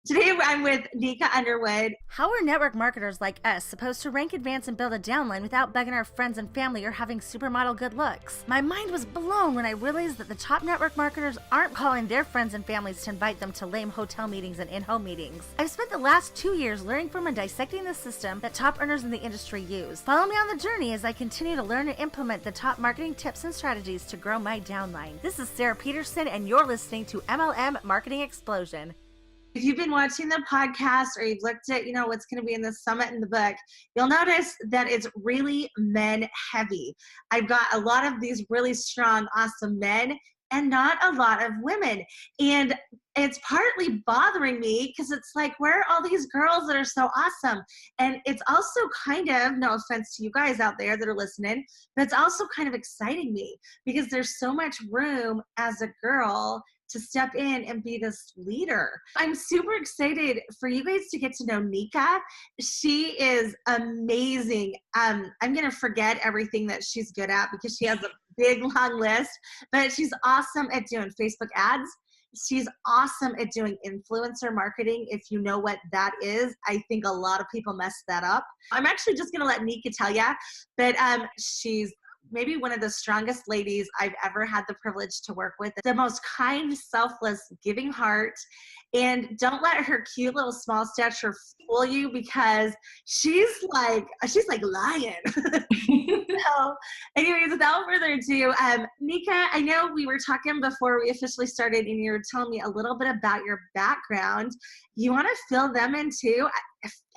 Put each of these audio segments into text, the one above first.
Today I'm with Nika Underwood. How are network marketers like us supposed to rank, advance, and build a downline without begging our friends and family or having supermodel good looks? My mind was blown when I realized that the top network marketers aren't calling their friends and families to invite them to lame hotel meetings and in-home meetings. I've spent the last 2 years learning from and dissecting the system that top earners in the industry use. Follow me on the journey as I continue to learn and implement the top marketing tips and strategies to grow my downline. This is Sarah Peterson, and you're listening to MLM Marketing Explosion. If you've been watching the podcast or you've looked at, what's going to be in the summit in the book, you'll notice that it's really men heavy. I've got a lot of these really strong, awesome men and not a lot of women. And it's partly bothering me because it's like, where are all these girls that are so awesome? And it's also kind of, no offense to you guys out there that are listening, but it's also kind of exciting me because there's so much room as a girl to step in and be this leader. I'm super excited for you guys to get to know Nika. She is amazing. I'm going to forget everything that she's good at because she has a big, long list, but she's awesome at doing Facebook ads. She's awesome at doing influencer marketing. If you know what that is, I think a lot of people mess that up. I'm actually just going to let Nika tell you, but she's maybe one of the strongest ladies I've ever had the privilege to work with. The most kind, selfless, giving heart. And don't let her cute little small stature fool you because she's like lying. So anyways, without further ado, Nika, I know we were talking before we officially started and you were telling me a little bit about your background. You want to fill them in too?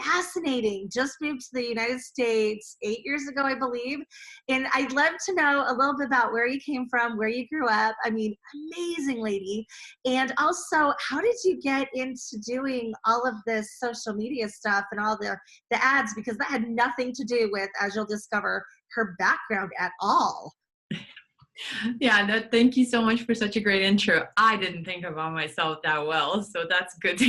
Fascinating. Just moved to the United States 8 years ago, I believe. And I'd love to know a little bit about where you came from, where you grew up. I mean, amazing lady. And also, how did you get into doing all of this social media stuff and all the ads? Because that had nothing to do with, as you'll discover, her background at all. Yeah, thank you so much for such a great intro. I didn't think about myself that well, so that's good.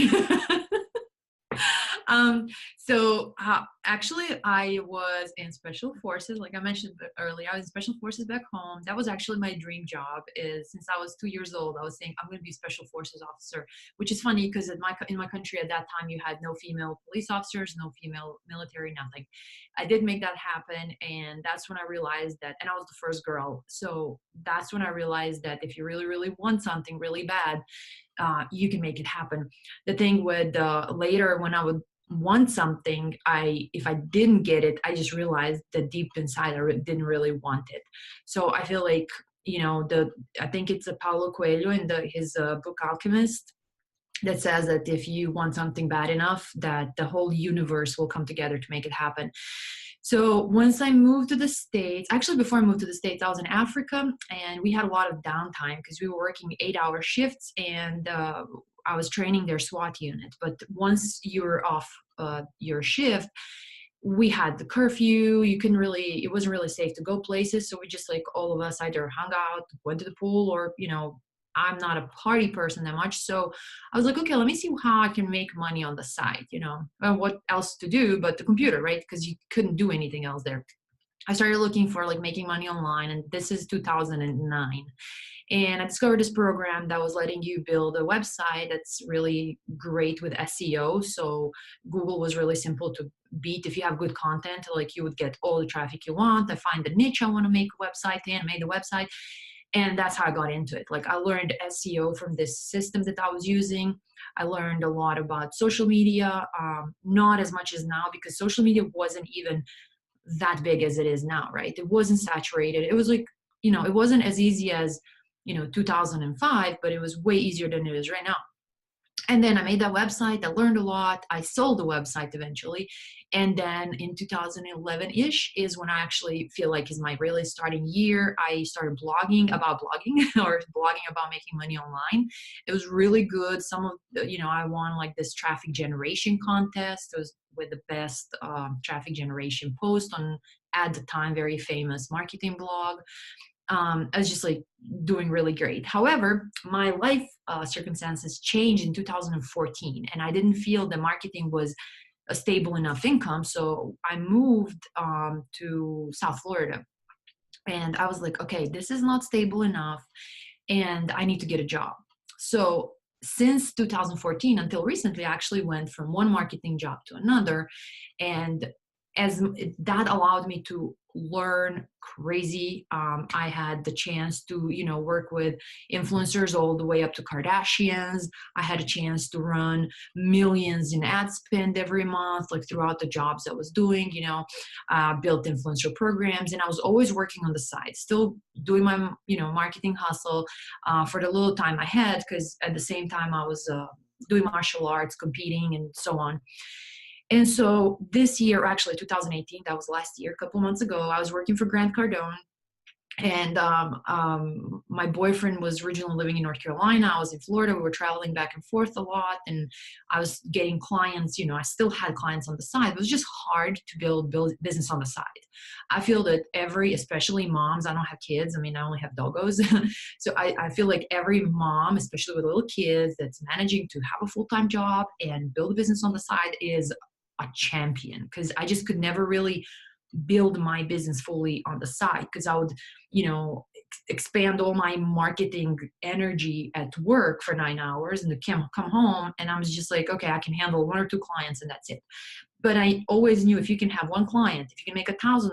Actually, I was in special forces, like I mentioned earlier. I was in special forces back home. That was actually my dream job. Is since I was 2 years old, I was saying I'm going to be a special forces officer, which is funny because in my country at that time, you had no female police officers, no female military, nothing. I did make that happen, and that's when I realized that, and I was the first girl. So that's when I realized that if you really, really want something really bad, you can make it happen. The thing with later when I would want something, if I didn't get it, I just realized that deep inside I didn't really want it. So I feel like, I think it's a Paulo Coelho in his book Alchemist that says that if you want something bad enough, that the whole universe will come together to make it happen. So once I moved to the States, actually before I moved to the States, I was in Africa and we had a lot of downtime because we were working 8-hour shifts and I was training their SWAT unit. But once you're off your shift, we had the curfew. It wasn't really safe to go places. So we just all of us either hung out, went to the pool, or, I'm not a party person that much. So I was like, okay, let me see how I can make money on the side, and what else to do but the computer, right? Because you couldn't do anything else there. I started looking for making money online, and this is 2009. And I discovered this program that was letting you build a website that's really great with SEO. So Google was really simple to beat. If you have good content, you would get all the traffic you want. I find the niche I want to make a website in, made the website. And that's how I got into it. I learned SEO from this system that I was using. I learned a lot about social media, not as much as now because social media wasn't even that big as it is now, right? It wasn't saturated. It was it wasn't as easy as, 2005, but it was way easier than it is right now. And then I made that website. I learned a lot. I sold the website eventually. And then in 2011-ish is when I actually feel like is my really starting year. I started blogging about blogging or blogging about making money online. It was really good. Some of, I won this traffic generation contest. It was with the best traffic generation post on, at the time, very famous marketing blog. I was just doing really great. However, my life circumstances changed in 2014 and I didn't feel the marketing was a stable enough income. So I moved to South Florida and I was like, okay, this is not stable enough and I need to get a job. So since 2014 until recently, I actually went from one marketing job to another. And as that allowed me to learn crazy. I had the chance to, work with influencers all the way up to Kardashians. I had a chance to run millions in ad spend every month, like throughout the jobs I was doing, built influencer programs. And I was always working on the side, still doing my, marketing hustle for the little time I had, because at the same time I was doing martial arts, competing, and so on. And so this year, actually 2018, that was last year, a couple months ago, I was working for Grant Cardone. And my boyfriend was originally living in North Carolina. I was in Florida. We were traveling back and forth a lot. And I was getting clients, I still had clients on the side. It was just hard to build business on the side. I feel that especially moms, I don't have kids. I only have doggos. So I feel like every mom, especially with little kids, that's managing to have a full-time job and build a business on the side is a champion, because I just could never really build my business fully on the side, because I would, expand all my marketing energy at work for 9 hours and then come home, and I was just like, okay, I can handle 1 or 2 clients and that's it. But I always knew if you can have 1 client, if you can make $1,000,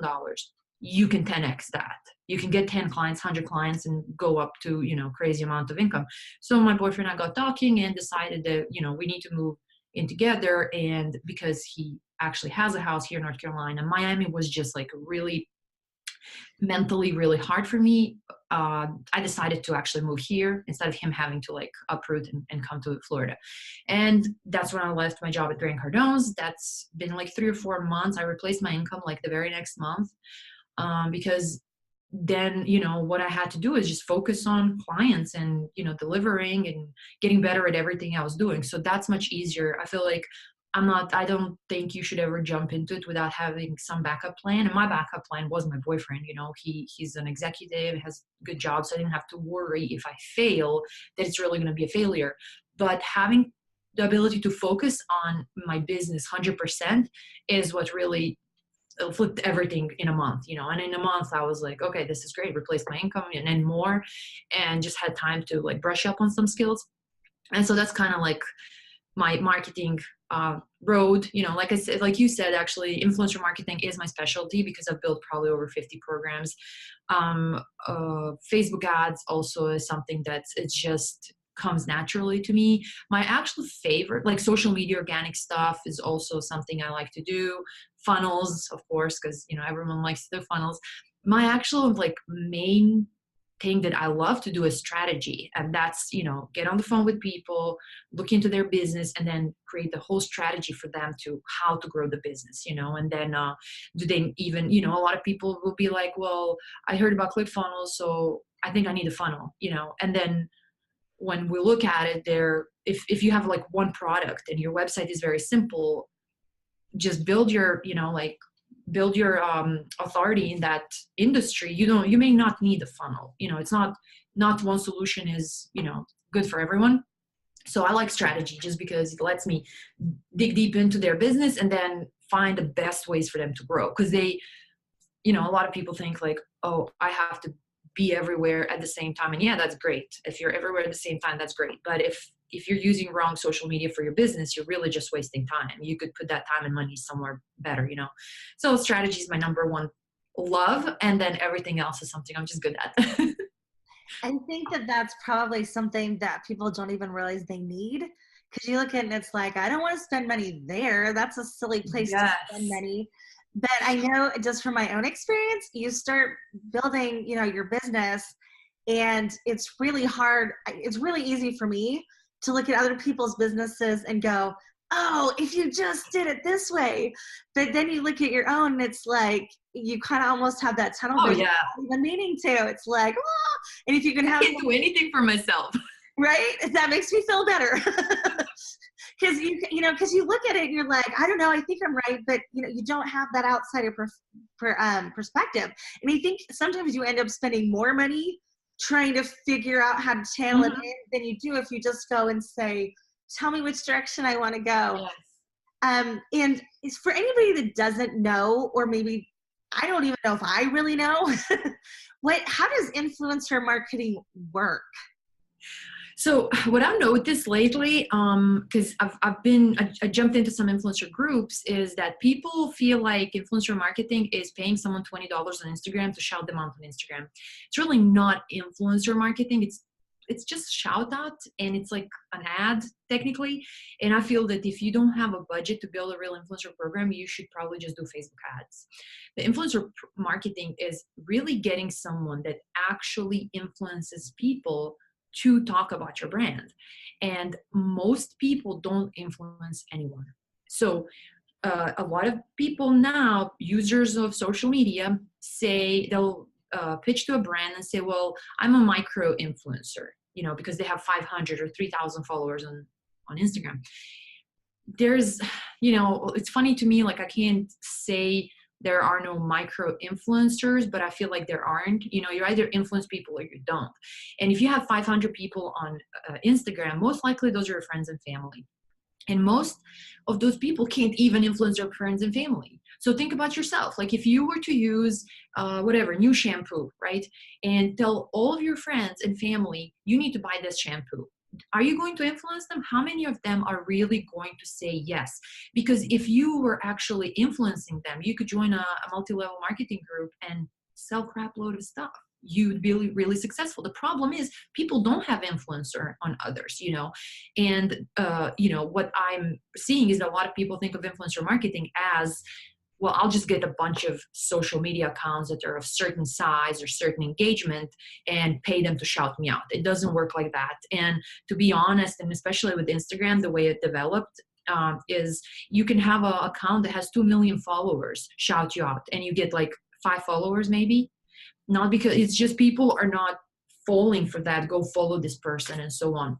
you can 10x that. You can get 10 clients, 100 clients, and go up to, crazy amount of income. So my boyfriend and I got talking and decided that, we need to move in together. And because he actually has a house here in North Carolina, Miami was just like really mentally really hard for me. I decided to actually move here instead of him having to like uproot and come to Florida. And that's when I left my job at Grant Cardone's. That's been like 3 or 4 months. I replaced my income like the very next month, because then, what I had to do is just focus on clients and, delivering and getting better at everything I was doing. So that's much easier. I feel like I don't think you should ever jump into it without having some backup plan. And my backup plan was my boyfriend. He's an executive, has a good job. So I didn't have to worry if I fail that it's really going to be a failure. But having the ability to focus on my business 100% is what really flipped everything in a month, and in a month I was like, okay, this is great, replace my income and more, and just had time to like brush up on some skills. And so that's kind of like my marketing road. Like I said, like you said, actually influencer marketing is my specialty because I've built probably over 50 programs. Facebook ads also is something it just comes naturally to me. My actual favorite, like social media organic stuff, is also something I like to do. Funnels, of course, because everyone likes to do funnels. My actual like main thing that I love to do is strategy, and that's get on the phone with people, look into their business, and then create the whole strategy for them to how to grow the business, and then do they even a lot of people will be like, well, I heard about ClickFunnels, so I think I need a funnel, and then when we look at it there, if you have like one product and your website is very simple, just build your authority in that industry. You may not need a funnel. It's not one solution is good for everyone. So I like strategy just because it lets me dig deep into their business and then find the best ways for them to grow, because they a lot of people think like, oh, I have to be everywhere at the same time. And yeah, that's great. If you're everywhere at the same time, that's great. But if you're using wrong social media for your business, you're really just wasting time. You could put that time and money somewhere better, So strategy is my number one love. And then everything else is something I'm just good at. I think that that's probably something that people don't even realize they need. Because you look at it and it's like, I don't want to spend money there. That's a silly place to spend money. But I know just from my own experience, you start building, your business, and it's really hard. It's really easy for me to look at other people's businesses and go, oh, if you just did it this way. But then you look at your own and it's like, you kind of almost have that tunnel vision. The meaning to it's like, oh, and if you can have, I can't do anything for myself. Right? That makes me feel better. Because because you look at it and you're like, I don't know, I think I'm right, but you don't have that outsider perspective. And I think sometimes you end up spending more money trying to figure out how to channel it in than you do if you just go and say, tell me which direction I want to go. Yes. And it's for anybody that doesn't know, or maybe I don't even know if I really know, how does influencer marketing work? So what I've noticed lately, because I jumped into some influencer groups, is that people feel like influencer marketing is paying someone $20 on Instagram to shout them out on Instagram. It's really not influencer marketing. It's just shout out, and it's like an ad technically. And I feel that if you don't have a budget to build a real influencer program, you should probably just do Facebook ads. The influencer marketing is really getting someone that actually influences people to talk about your brand. And most people don't influence anyone. So a lot of people now, users of social media, say they'll pitch to a brand and say, well, I'm a micro influencer, because they have 500 or 3,000 followers on Instagram. There's, it's funny to me, like I can't say there are no micro influencers, but I feel like there aren't. You either influence people or you don't. And if you have 500 people on Instagram, most likely those are your friends and family. And most of those people can't even influence their friends and family. So think about yourself. Like if you were to use new shampoo, right? And tell all of your friends and family, you need to buy this shampoo. Are you going to influence them? How many of them are really going to say yes? Because if you were actually influencing them, you could join a multi-level marketing group and sell crap load of stuff. You'd be really, really successful. The problem is people don't have influencer on others, and what I'm seeing is that a lot of people think of influencer marketing as, well, I'll just get a bunch of social media accounts that are of certain size or certain engagement and pay them to shout me out. It doesn't work like that. And to be honest, and especially with Instagram, the way it developed, is you can have an account that has 2 million followers shout you out and you get like 5 followers maybe. Not because it's just people are not falling for that, go follow this person and so on.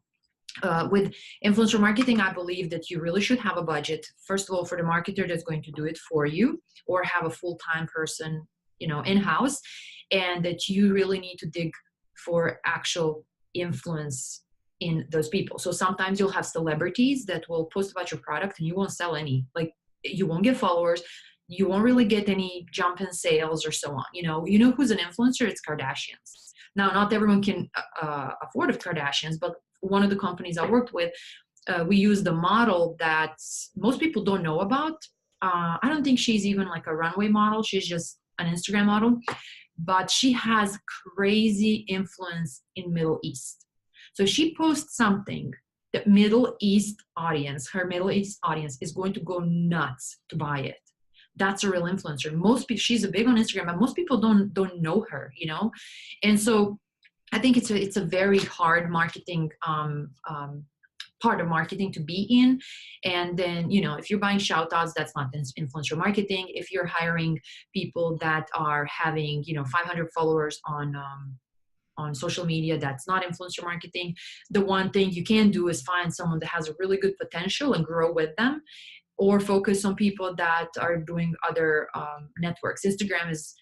With influencer marketing, I believe that you really should have a budget, first of all, for the marketer that's going to do it for you, or have a full-time person, in-house, and that you really need to dig for actual influence in those people. So sometimes you'll have celebrities that will post about your product and you won't sell any, like you won't get followers. You won't really get any jump in sales or so on. Who's an influencer? It's Kardashians. Now, not everyone can afford Kardashians, but one of the companies I worked with, we used a model that most people don't know about. I don't think she's even like a runway model. She's just an Instagram model, but she has crazy influence in Middle East. So she posts something, the Middle East audience, her Middle East audience is going to go nuts to buy it. That's a real influencer. Most people, she's a big on Instagram, but most people don't know her, And so I think it's a very hard marketing part of marketing to be in. And then, if you're buying shout outs, that's not influencer marketing. If you're hiring people that are having, 500 followers on social media, that's not influencer marketing. The one thing you can do is find someone that has a really good potential and grow with them, or focus on people that are doing other networks. Instagram is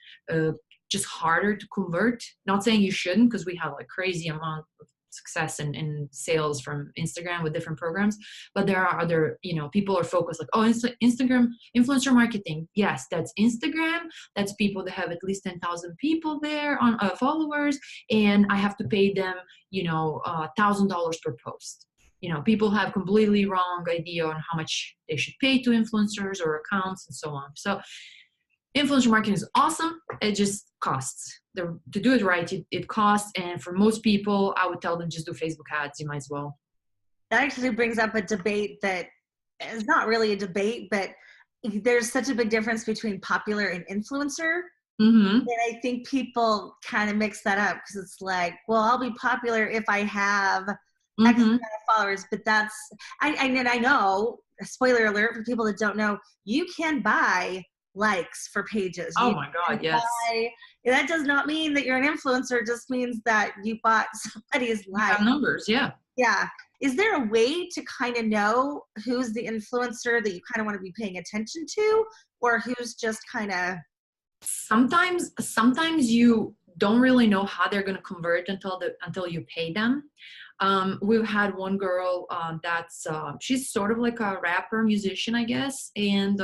just harder to convert. Not saying you shouldn't, because we have like crazy amount of success and sales from Instagram with different programs. But there are other, people are focused like, Instagram influencer marketing. Yes, that's Instagram. That's people that have at least 10,000 people there on followers, and I have to pay them, $1,000 per post. People have completely wrong idea on how much they should pay to influencers or accounts and so on. So influencer marketing is awesome. It just costs. To do it right, it costs. And for most people, I would tell them just do Facebook ads. You might as well. That actually brings up a debate that is not really a debate, but there's such a big difference between popular and influencer. Mm-hmm. And I think people kind of mix that up because it's like, well, I'll be popular if I have X amount of followers, but I know, spoiler alert for people that don't know, you can buy likes for pages. Oh my God, yes. That does not mean that you're an influencer. It just means that you bought somebody's like. Numbers, yeah. Yeah. Is there a way to kind of know who's the influencer that you kind of want to be paying attention to, or who's just kind of? Sometimes you don't really know how they're going to convert until you pay them. We've had one girl that's she's sort of like a rapper musician, I guess, and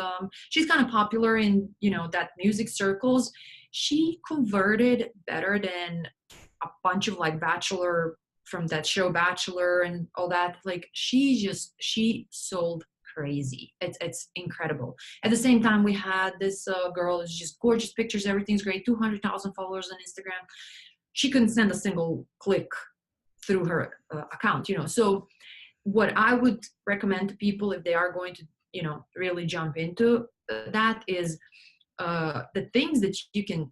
she's kind of popular in that music circles. She converted better than a bunch of like bachelor from that show Bachelor and all that. Like she sold crazy. It's incredible. At the same time, we had this girl, is just gorgeous pictures, everything's great, 200,000 followers on Instagram. She couldn't send a single click through her account, you know. So what I would recommend to people if they are going to, you know, really jump into that is the things that you can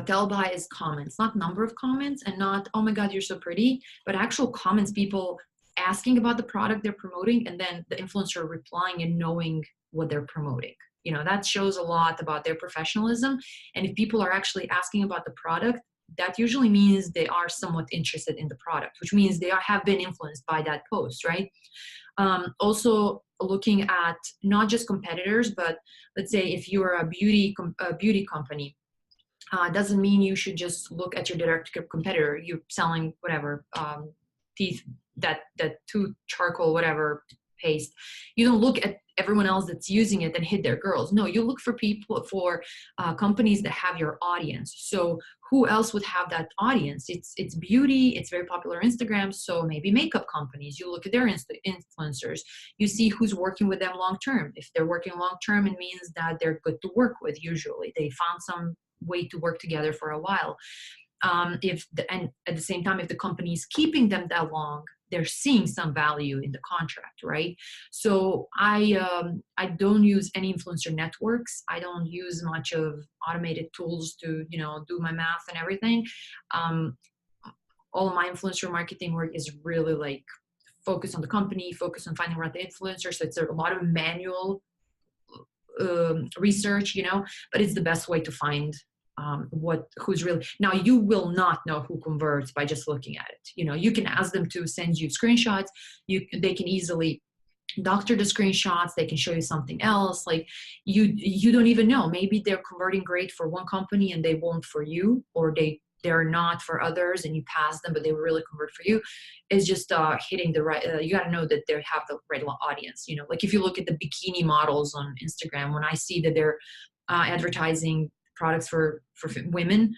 tell by is comments, not number of comments, and not, oh my God, you're so pretty, but actual comments, people asking about the product they're promoting, and then the influencer replying and knowing what they're promoting. You know, that shows a lot about their professionalism. And if people are actually asking about the product, that usually means they are somewhat interested in the product, which means they have been influenced by that post, right? Also looking at not just competitors, but let's say if you're a beauty company, doesn't mean you should just look at your direct competitor. You're selling whatever, teeth, that tooth charcoal, whatever paste. You don't look at everyone else that's using it and hit their girls. No, you look for companies that have your audience. So who else would have that audience? It's beauty. It's very popular on Instagram. So maybe makeup companies. You look at their influencers. You see who's working with them long term. If they're working long term, it means that they're good to work with. Usually, they found some way to work together for a while. And at the same time, if the company is keeping them that long, they're seeing some value in the contract, right? So I don't use any influencer networks. I don't use much of automated tools to, you know, do my math and everything. All of my influencer marketing work is really like focus on the company, focus on finding the right influencers. So it's a lot of manual research, you know, but it's the best way to find who's really. Now you will not know who converts by just looking at it. You know, you can ask them to send you screenshots. They can easily doctor the screenshots. They can show you something else. Like you don't even know. Maybe they're converting great for one company and they won't for you, or they're not for others and you pass them, but they will really convert for you. It's just hitting the right, you got to know that they have the right audience. You know, like if you look at the bikini models on Instagram, when I see that they're advertising products for women,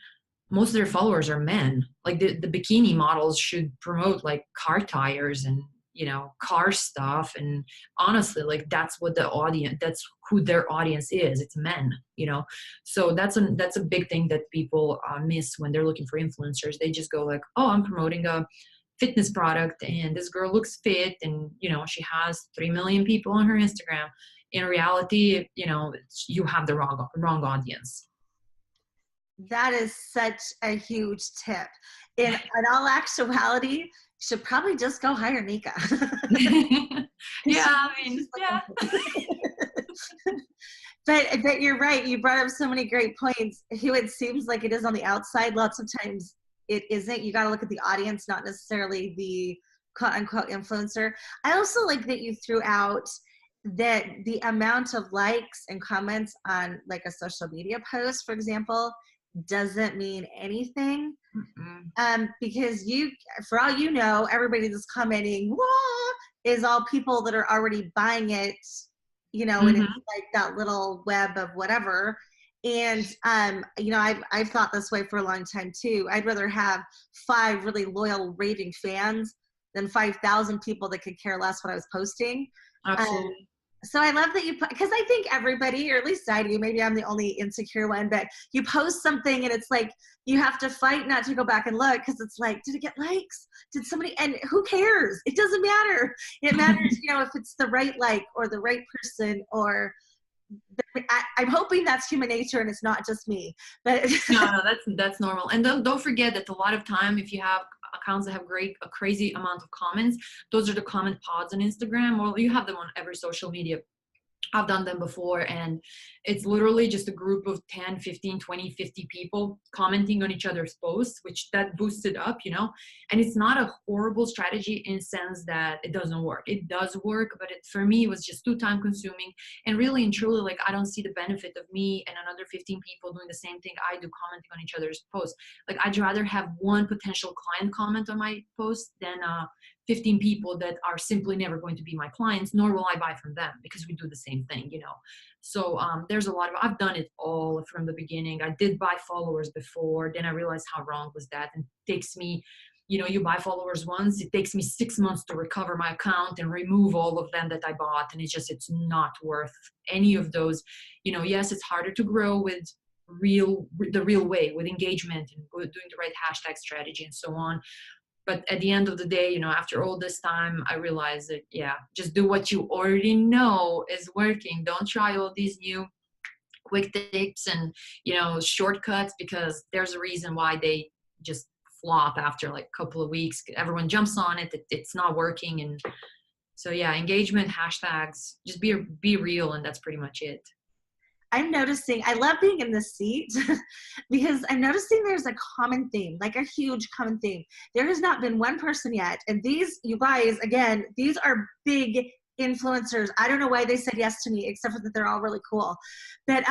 most of their followers are men. Like the bikini models should promote like car tires and, you know, car stuff. And honestly, like that's who their audience is. It's men, you know? So that's a big thing that people miss when they're looking for influencers. They just go like, oh, I'm promoting a fitness product and this girl looks fit and, you know, she has 3 million people on her Instagram. In reality, you know, you have the wrong audience. That is such a huge tip. In all actuality, you should probably just go hire Nika. Yeah, I mean, yeah. But you're right. You brought up so many great points. Who it seems like it is on the outside, lots of times it isn't. You got to look at the audience, not necessarily the quote unquote influencer. I also like that you threw out that the amount of likes and comments on like a social media post, for example, doesn't mean anything. Because for all you know, everybody that's commenting wah, is all people that are already buying it, you know, and it's like that little web of whatever. And you know, I've thought this way for a long time too. I'd rather have 5 really loyal raving fans than 5,000 people that could care less what I was posting. Absolutely. So I love that because I think everybody, or at least I do, maybe I'm the only insecure one, but you post something and it's like, you have to fight not to go back and look because it's like, did it get likes? Did somebody, and who cares? It doesn't matter. It matters, you know, if it's the right like or the right person or I'm hoping that's human nature and it's not just me. But no, that's normal. And don't forget that a lot of time, if you have accounts that have a crazy amount of comments, those are the comment pods on Instagram, or you have them on every social media. I've done them before, and it's literally just a group of 10, 15, 20, 50 people commenting on each other's posts, which that boosts it up, you know. And it's not a horrible strategy in the sense that it doesn't work. It does work, but for me, it was just too time consuming. And really and truly, like, I don't see the benefit of me and another 15 people doing the same thing I do, commenting on each other's posts. Like, I'd rather have one potential client comment on my post than 15 people that are simply never going to be my clients, nor will I buy from them because we do the same thing, you know. So there's a lot of, I've done it all from the beginning. I did buy followers before, then I realized how wrong was that. And it takes me you buy followers once, it takes me 6 months to recover my account and remove all of them that I bought. And it's not worth any of those. Yes, it's harder to grow with the real way, with engagement and doing the right hashtag strategy and so on. But at the end of the day, after all this time, I realized that, just do what you already know is working. Don't try all these new quick tips and, shortcuts, because there's a reason why they just flop after like a couple of weeks. Everyone jumps on it. It's not working. And so, engagement, hashtags, just be real. And that's pretty much it. I'm noticing, I love being in this seat because I'm noticing there's a common theme, like a huge common theme. There has not been one person yet. And these, you guys, again, these are big influencers. I don't know why they said yes to me, except for that they're all really cool. But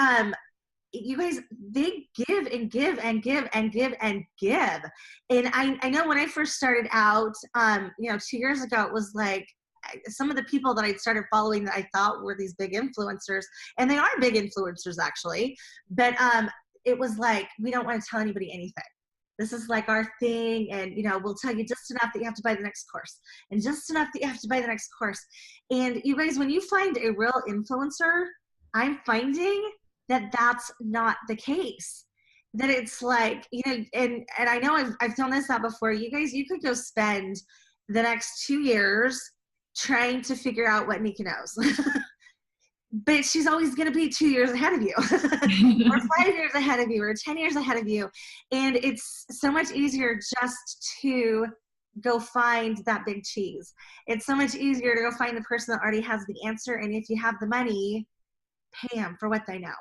you guys, they give and give and give and give and give. And I know when I first started out, 2 years ago, it was like, some of the people that I started following that I thought were these big influencers, and they are big influencers actually, but it was like, we don't want to tell anybody anything. This is like our thing, and we'll tell you just enough that you have to buy the next course, and just enough that you have to buy the next course. And you guys, when you find a real influencer, I'm finding that that's not the case. That it's like, and I know I've done this out before. You guys, you could go spend the next 2 years trying to figure out what Nika knows. But she's always going to be 2 years ahead of you or 5 years ahead of you or 10 years ahead of you. And it's so much easier just to go find that big cheese. It's so much easier to go find the person that already has the answer. And if you have the money, pay them for what they know.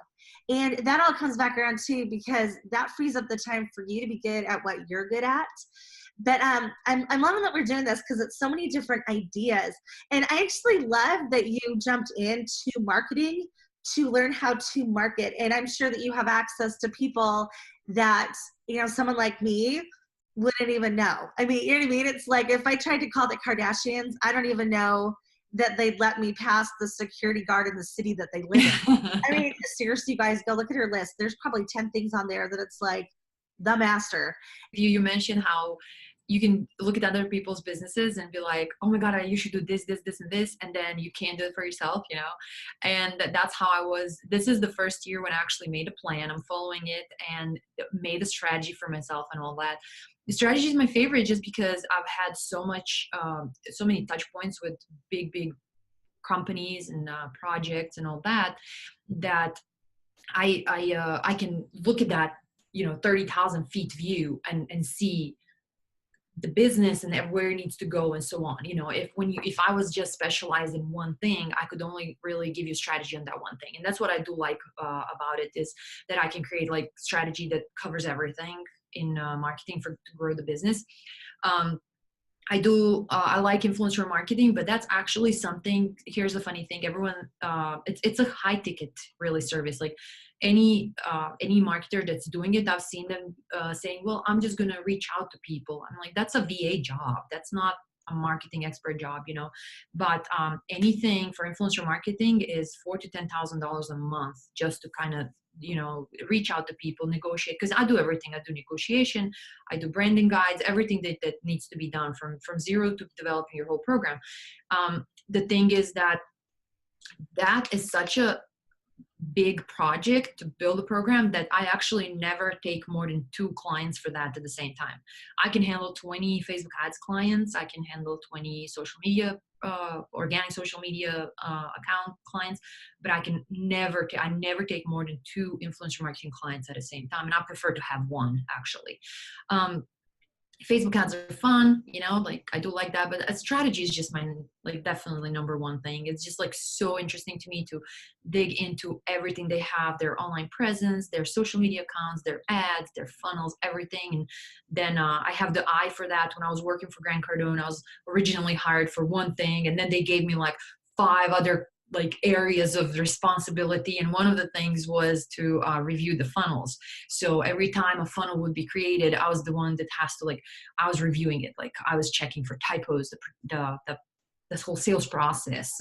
And that all comes back around too, because that frees up the time for you to be good at what you're good at. But I'm loving that we're doing this because it's so many different ideas. And I actually love that you jumped into marketing to learn how to market. And I'm sure that you have access to people that, someone like me wouldn't even know. I mean, you know what I mean? It's like if I tried to call the Kardashians, I don't even know that they'd let me pass the security guard in the city that they live in. I mean, seriously, you guys, go look at her list. There's probably 10 things on there that it's like the master. You mentioned how you can look at other people's businesses and be like, oh my God, you should do this, this, this, and this. And then you can't do it for yourself, And that's how I was. This is the first year when I actually made a plan. I'm following it and made a strategy for myself and all that. The strategy is my favorite just because I've had so many touch points with big companies and projects and all that I can look at that, 30,000 feet view and see the business and where it needs to go and so on. If I was just specialized in one thing, I could only really give you strategy on that one thing. And that's what I do like about it, is that I can create like strategy that covers everything in marketing to grow the business. I like influencer marketing, but that's actually something, here's the funny thing, everyone, it's a high ticket really service. Like any marketer that's doing it, I've seen them saying, well, I'm just going to reach out to people. I'm like, that's a VA job. That's not a marketing expert job, but anything for influencer marketing is $4,000 to $10,000 a month just to kind of, reach out to people, negotiate. Because I do everything. I do negotiation, I do branding guides, everything that needs to be done from zero to developing your whole program. The thing is that is such a big project to build a program that I actually never take more than 2 clients for that at the same time. I can handle 20 Facebook ads clients. I can handle 20 social media, organic social media account clients, but I never take more than 2 influencer marketing clients at the same time. And I prefer to have one actually. Facebook ads are fun, like I do like that, but a strategy is just my, like, definitely number one thing. It's just like so interesting to me to dig into everything they have, their online presence, their social media accounts, their ads, their funnels, everything. And then I have the eye for that. When I was working for Grant Cardone, I was originally hired for one thing, and then they gave me like 5 other like areas of responsibility. And one of the things was to review the funnels. So every time a funnel would be created, I was the one that has to, like, I was reviewing it. Like I was checking for typos, this whole sales process.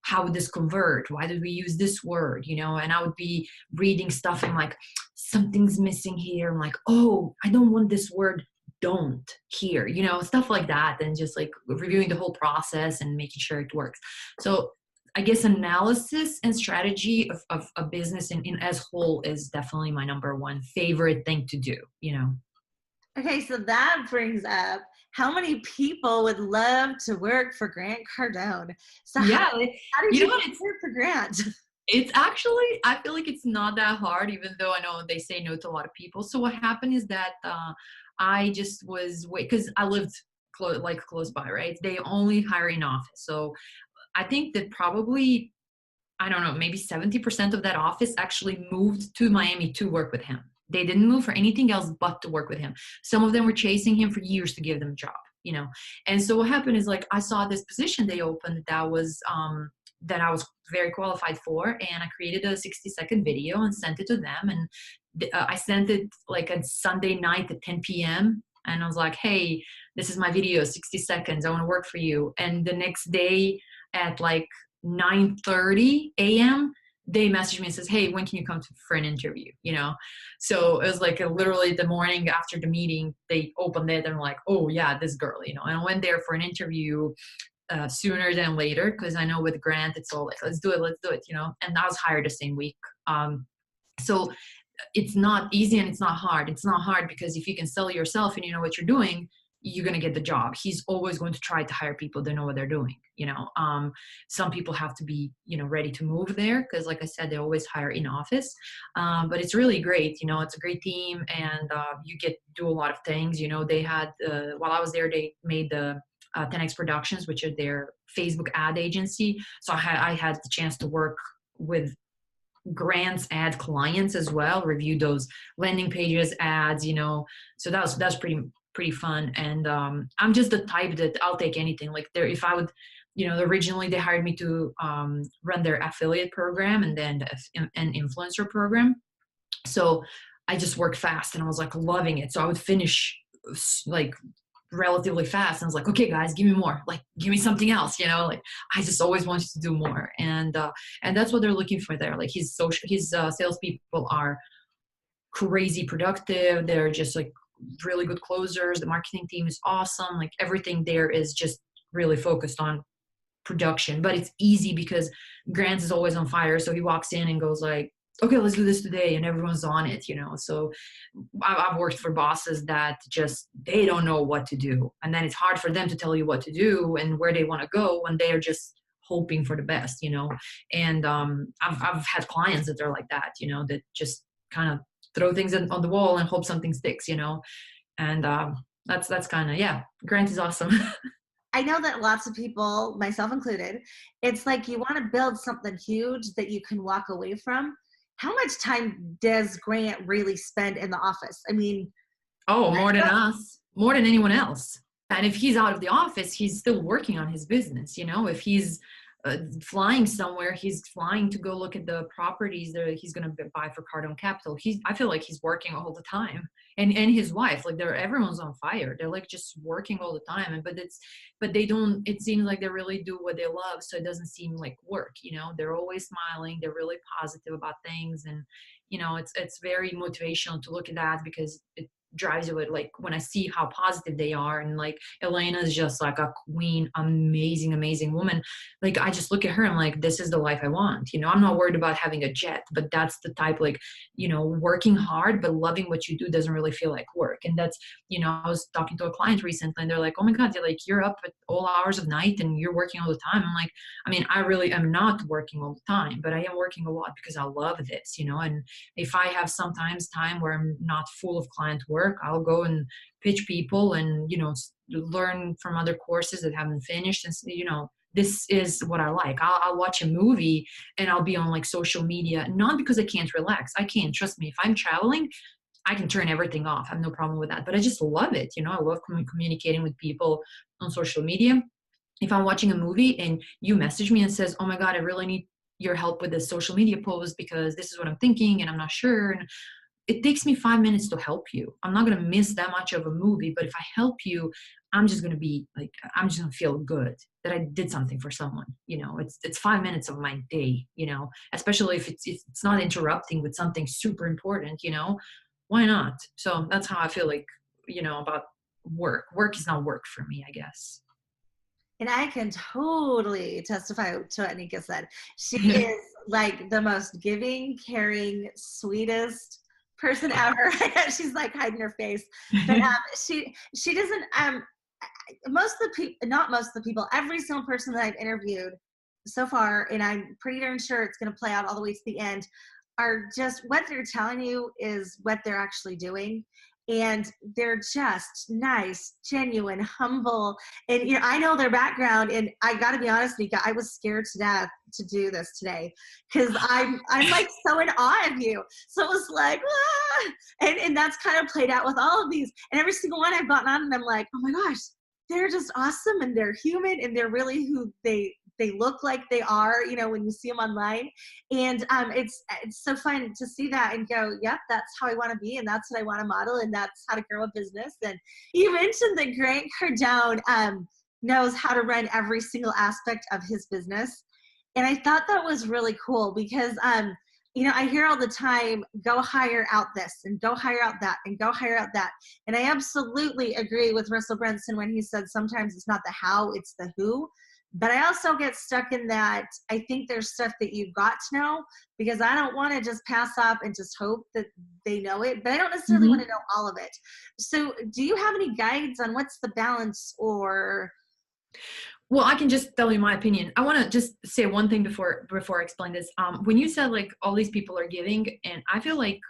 How would this convert? Why did we use this word? And I would be reading stuff and like, something's missing here. I'm like, oh, I don't want this word don't here, you know, stuff like that, and just like reviewing the whole process and making sure it works. So I guess analysis and strategy of a business in as whole is definitely my number one favorite thing to do, you know. Okay, so that brings up how many people would love to work for Grant Cardone. So Yeah, how did you know you what? get work for Grant? It's actually, I feel like it's not that hard, even though I know they say no to a lot of people. So what happened is that I just was wait because I lived close by, right? They only hire in office, so I think that probably, I don't know, maybe 70% of that office actually moved to Miami to work with him. They didn't move for anything else but to work with him. Some of them were chasing him for years to give them a job, you know. And so what happened is like I saw this position they opened that I was very qualified for, and I created a 60-second video and sent it to them. And I sent it like on Sunday night at 10 p.m. And I was like, hey, this is my video, 60 seconds. I want to work for you. And the next day at like 9:30 a.m., they messaged me and says, hey, when can you come for an interview, you know? So it was like literally the morning after the meeting, they opened it and like, oh yeah, this girl, you know. And I went there for an interview sooner than later, because I know with Grant it's all like, let's do it, you know. And I was hired the same week. So it's not easy and it's not hard. It's not hard because if you can sell yourself and you know what you're doing, you're going to get the job. He's always going to try to hire people that know what they're doing, you know. Some people have to be, you know, ready to move there because like I said, they always hire in office. But it's really great, you know. It's a great team, and you get to do a lot of things, you know. They had while I was there, they made the 10X Productions, which are their Facebook ad agency. So I had the chance to work with Grant's ad clients as well, review those landing pages, ads, you know. So that's pretty fun. And I'm just the type that I'll take anything. Like if I would, you know, originally they hired me to run their affiliate program and then an influencer program. So I just worked fast and I was like loving it. So I would finish like relatively fast, and I was like, okay guys, give me more, like give me something else, you know. Like I just always wanted to do more. And that's what they're looking for there. Like his salespeople are crazy productive. They're just like really good closers. The marketing team is awesome. Like everything there is just really focused on production. But it's easy because Grant is always on fire. So he walks in and goes like, okay, let's do this today, and everyone's on it, you know. So I've worked for bosses that just, they don't know what to do, and then it's hard for them to tell you what to do and where they want to go when they are just hoping for the best, you know. And I've had clients that are like that, you know, that just kind of throw things on the wall and hope something sticks, you know. And that's kind of, yeah, Grant is awesome. I know that lots of people, myself included, it's like you want to build something huge that you can walk away from. How much time does Grant really spend in the office? I mean, Oh, more than us, more than anyone else. And if he's out of the office, he's still working on his business, you know. If he's flying somewhere, he's flying to go look at the properties that he's going to buy for Cardone Capital. I feel like he's working all the time. And his wife, like everyone's on fire. They're like just working all the time. But they don't, it seems like they really do what they love. So it doesn't seem like work, you know. They're always smiling. They're really positive about things. And, you know, it's very motivational to look at that, because it drives you. Like when I see how positive they are, and like Elena is just like a queen, amazing woman. Like I just look at her and I'm like, this is the life I want, you know. I'm not worried about having a jet, but that's the type, like, you know, working hard but loving what you do doesn't really feel like work. And that's, you know, I was talking to a client recently and they're like, oh my god, you're up at all hours of night and you're working all the time. I'm like, I mean, I really am not working all the time, but I am working a lot because I love this, you know. And if I have sometimes time where I'm not full of client work, I'll go and pitch people and, you know, learn from other courses that haven't finished. And, you know, this is what I like. I'll watch a movie and I'll be on like social media, not because I can't relax. I can, trust me. If I'm traveling, I can turn everything off. I have no problem with that. But I just love it. You know, I love communicating with people on social media. If I'm watching a movie and you message me and says, oh my God, I really need your help with this social media post because this is what I'm thinking and I'm not sure. And it takes me 5 minutes to help you. I'm not going to miss that much of a movie, but if I help you, I'm just going to be like, I'm just going to feel good that I did something for someone. You know, it's 5 minutes of my day, you know, especially if it's not interrupting with something super important, you know, why not? So that's how I feel like, you know, about Work is not work for me, I guess. And I can totally testify to what Nika said. She is like the most giving, caring, sweetest person ever. She's like hiding her face, but she doesn't. Most of the people, not most of the people, every single person that I've interviewed so far, and I'm pretty darn sure it's going to play out all the way to the end, are just what they're telling you is what they're actually doing. And they're just nice, genuine, humble. And, you know, I know their background, and I got to be honest, Nika, I was scared to death to do this today because I'm like so in awe of you. So it was like, ah! And that's kind of played out with all of these. And every single one I've gotten on, and I'm like, oh my gosh, they're just awesome, and they're human, and they're really who they look like they are, you know, when you see them online. And it's so fun to see that and go, yep, that's how I want to be, and that's what I want to model, and that's how to grow a business. And you mentioned that Grant Cardone knows how to run every single aspect of his business. And I thought that was really cool because you know, I hear all the time, go hire out this and go hire out that and go hire out that. And I absolutely agree with Russell Brunson when he said sometimes it's not the how, it's the who. But I also get stuck in that I think there's stuff that you've got to know because I don't want to just pass off and just hope that they know it, but I don't necessarily want to know all of it. So do you have any guides on what's the balance or... Well, I can just tell you my opinion. I want to just say one thing before I explain this. When you said like all these people are giving, and I feel like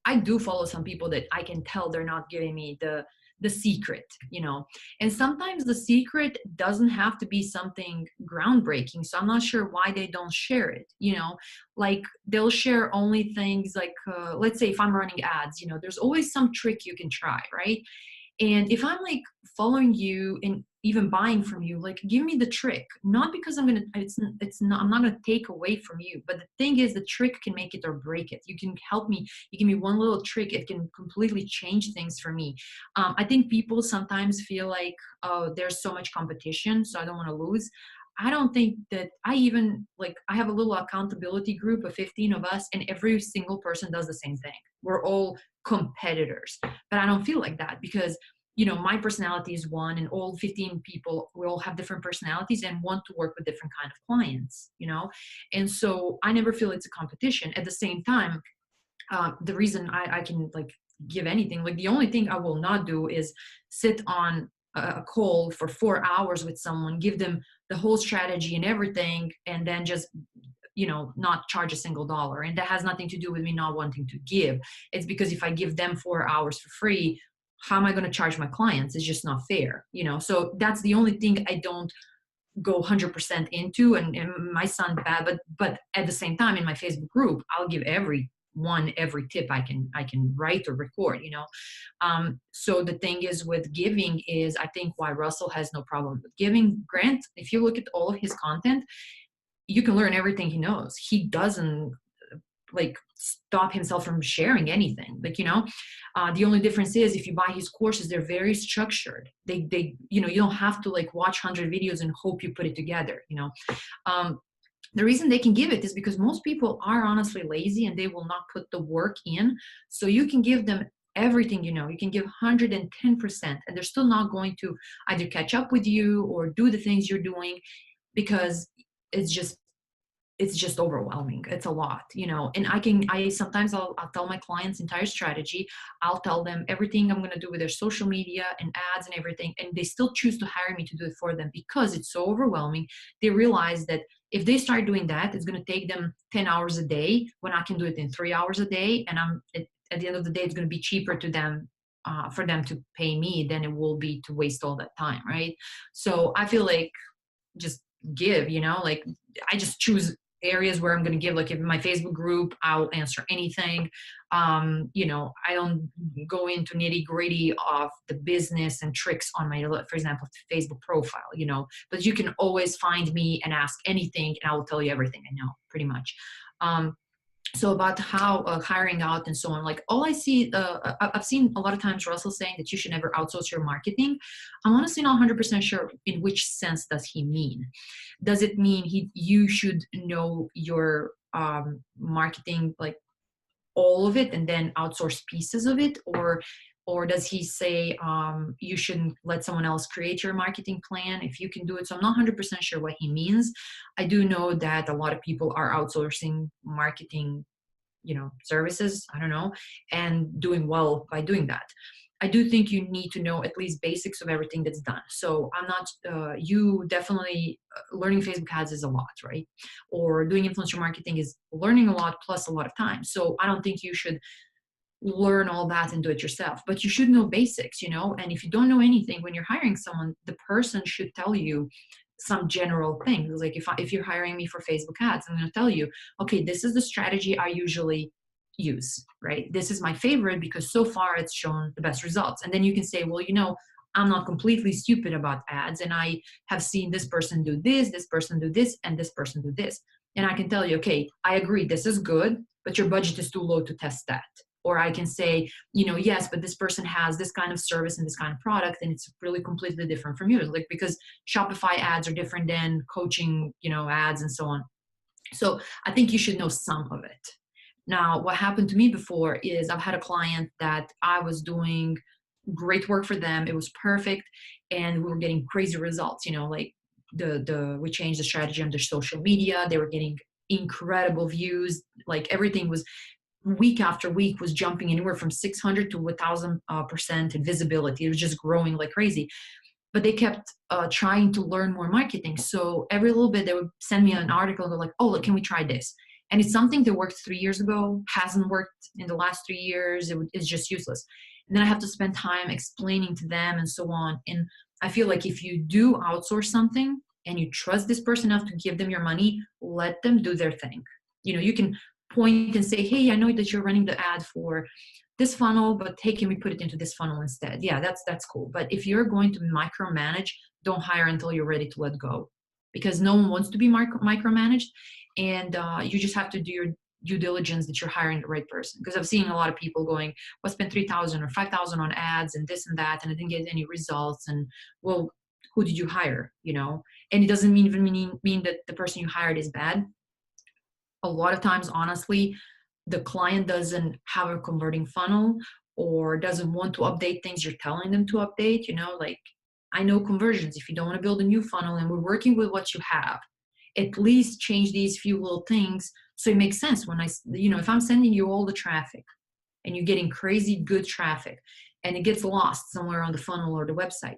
I do follow some people that I can tell they're not giving me the secret, you know, and sometimes the secret doesn't have to be something groundbreaking. So I'm not sure why they don't share it, you know, like they'll share only things like, let's say if I'm running ads, you know, there's always some trick you can try, right? And if I'm like following you and even buying from you, like give me the trick, not because I'm not gonna take away from you, but the thing is the trick can make it or break it. You can help me, you give me one little trick, it can completely change things for me. I think people sometimes feel like, oh, there's so much competition, so I don't want to lose. I don't think that I have a little accountability group of 15 of us, and every single person does the same thing. We're all competitors, but I don't feel like that because, you know, my personality is one, and all 15 people, we all have different personalities and want to work with different kind of clients, you know? And so I never feel it's a competition. At the same time, the reason I can like give anything, like the only thing I will not do is sit on a call for 4 hours with someone, give them the whole strategy and everything, and then just, you know, not charge a single dollar. And that has nothing to do with me not wanting to give. It's because if I give them 4 hours for free, how am I going to charge my clients? It's just not fair, you know? So that's the only thing I don't go 100% into, and my son bad, but at the same time in my Facebook group, I'll give every tip I can write or record, you know? So the thing is with giving is, I think why Russell has no problem with giving. Grant, if you look at all of his content, you can learn everything he knows. He doesn't like stop himself from sharing anything, like, you know, the only difference is if you buy his courses, they're very structured. They you know, you don't have to like watch 100 videos and hope you put it together, you know. The reason they can give it is because most people are honestly lazy and they will not put the work in. So you can give them everything, you know, you can give 110% and they're still not going to either catch up with you or do the things you're doing because it's just overwhelming. It's a lot, you know. And sometimes I'll tell my clients entire strategy. I'll tell them everything I'm going to do with their social media and ads and everything. And they still choose to hire me to do it for them because it's so overwhelming. They realize that if they start doing that, it's going to take them 10 hours a day when I can do it in 3 hours a day. And at the end of the day, it's going to be cheaper to them for them to pay me than it will be to waste all that time. Right. So I feel like just give, you know, like I just choose areas where I'm going to give, like in my Facebook group, I'll answer anything. You know, I don't go into nitty gritty of the business and tricks on my, for example, Facebook profile, you know, but you can always find me and ask anything and I will tell you everything I know pretty much. So about how hiring out and so on, like all I see, I've seen a lot of times Russell saying that you should never outsource your marketing. I'm honestly not 100% sure in which sense does he mean. Does it mean you should know your marketing, like all of it, and then outsource pieces of it? Or Or does he say you shouldn't let someone else create your marketing plan if you can do it? So I'm not 100% sure what he means. I do know that a lot of people are outsourcing marketing, services, I don't know, and doing well by doing that. I do think you need to know at least basics of everything that's done. So I'm not, you definitely, learning Facebook ads is a lot, right? Or doing influencer marketing is learning a lot plus a lot of time. So I don't think you should learn all that and do it yourself, but you should know basics, and if you don't know anything, when you're hiring someone, the person should tell you some general things. Like if you're hiring me for Facebook ads, I'm going to tell you, okay, this is the strategy I usually use, right? This is my favorite because so far it's shown the best results. And then you can say, well, I'm not completely stupid about ads, and I have seen this person do this person do this, and this person do this. And I can tell you, okay, I agree, this is good, but your budget is too low to test that. Or I can say, yes, but this person has this kind of service and this kind of product, and it's really completely different from yours. Like, because Shopify ads are different than coaching, ads and so on. So I think you should know some of it. Now, what happened to me before is I've had a client that I was doing great work for them. It was perfect. And we were getting crazy results, like we changed the strategy on their social media. They were getting incredible views. Like everything was week after week was jumping anywhere from 600 to 1,000% in visibility. It was just growing like crazy. But they kept trying to learn more marketing. So every little bit they would send me an article. They're like, oh, look, can we try this? And it's something that worked 3 years ago, hasn't worked in the last 3 years. It's just useless. And then I have to spend time explaining to them and so on. And I feel like if you do outsource something and you trust this person enough to give them your money, let them do their thing. You can point and say, hey, I know that you're running the ad for this funnel, but hey, can we put it into this funnel instead? Yeah, that's cool. But if you're going to micromanage, don't hire until you're ready to let go, because no one wants to be micromanaged. And you just have to do your due diligence that you're hiring the right person. Because I've seen a lot of people going, well, spend $3,000 or $5,000 on ads and this and that, and I didn't get any results. And well, who did you hire? And it doesn't even mean that the person you hired is bad. A lot of times, honestly, the client doesn't have a converting funnel or doesn't want to update things you're telling them to update. Like I know conversions. If you don't want to build a new funnel and we're working with what you have, at least change these few little things so it makes sense. When if I'm sending you all the traffic and you're getting crazy good traffic and it gets lost somewhere on the funnel or the website,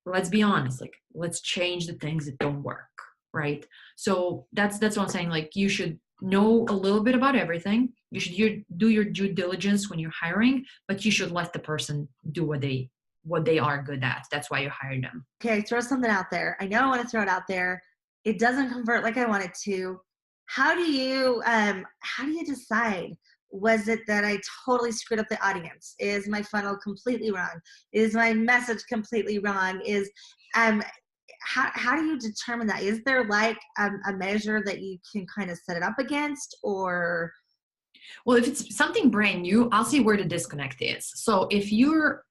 let's be honest, like let's change the things that don't work. Right. So that's what I'm saying. Like you should know a little bit about everything. You should do your due diligence when you're hiring, but you should let the person do what they are good at. That's why you hired them. Okay, throw something out there. I know I want to throw it out there. It doesn't convert like I want it to. How do you decide? Was it that I totally screwed up the audience? Is my funnel completely wrong? Is my message completely wrong? How do you determine that? Is there like a measure that you can kind of set it up against, or? Well, if it's something brand new, I'll see where the disconnect is. So if your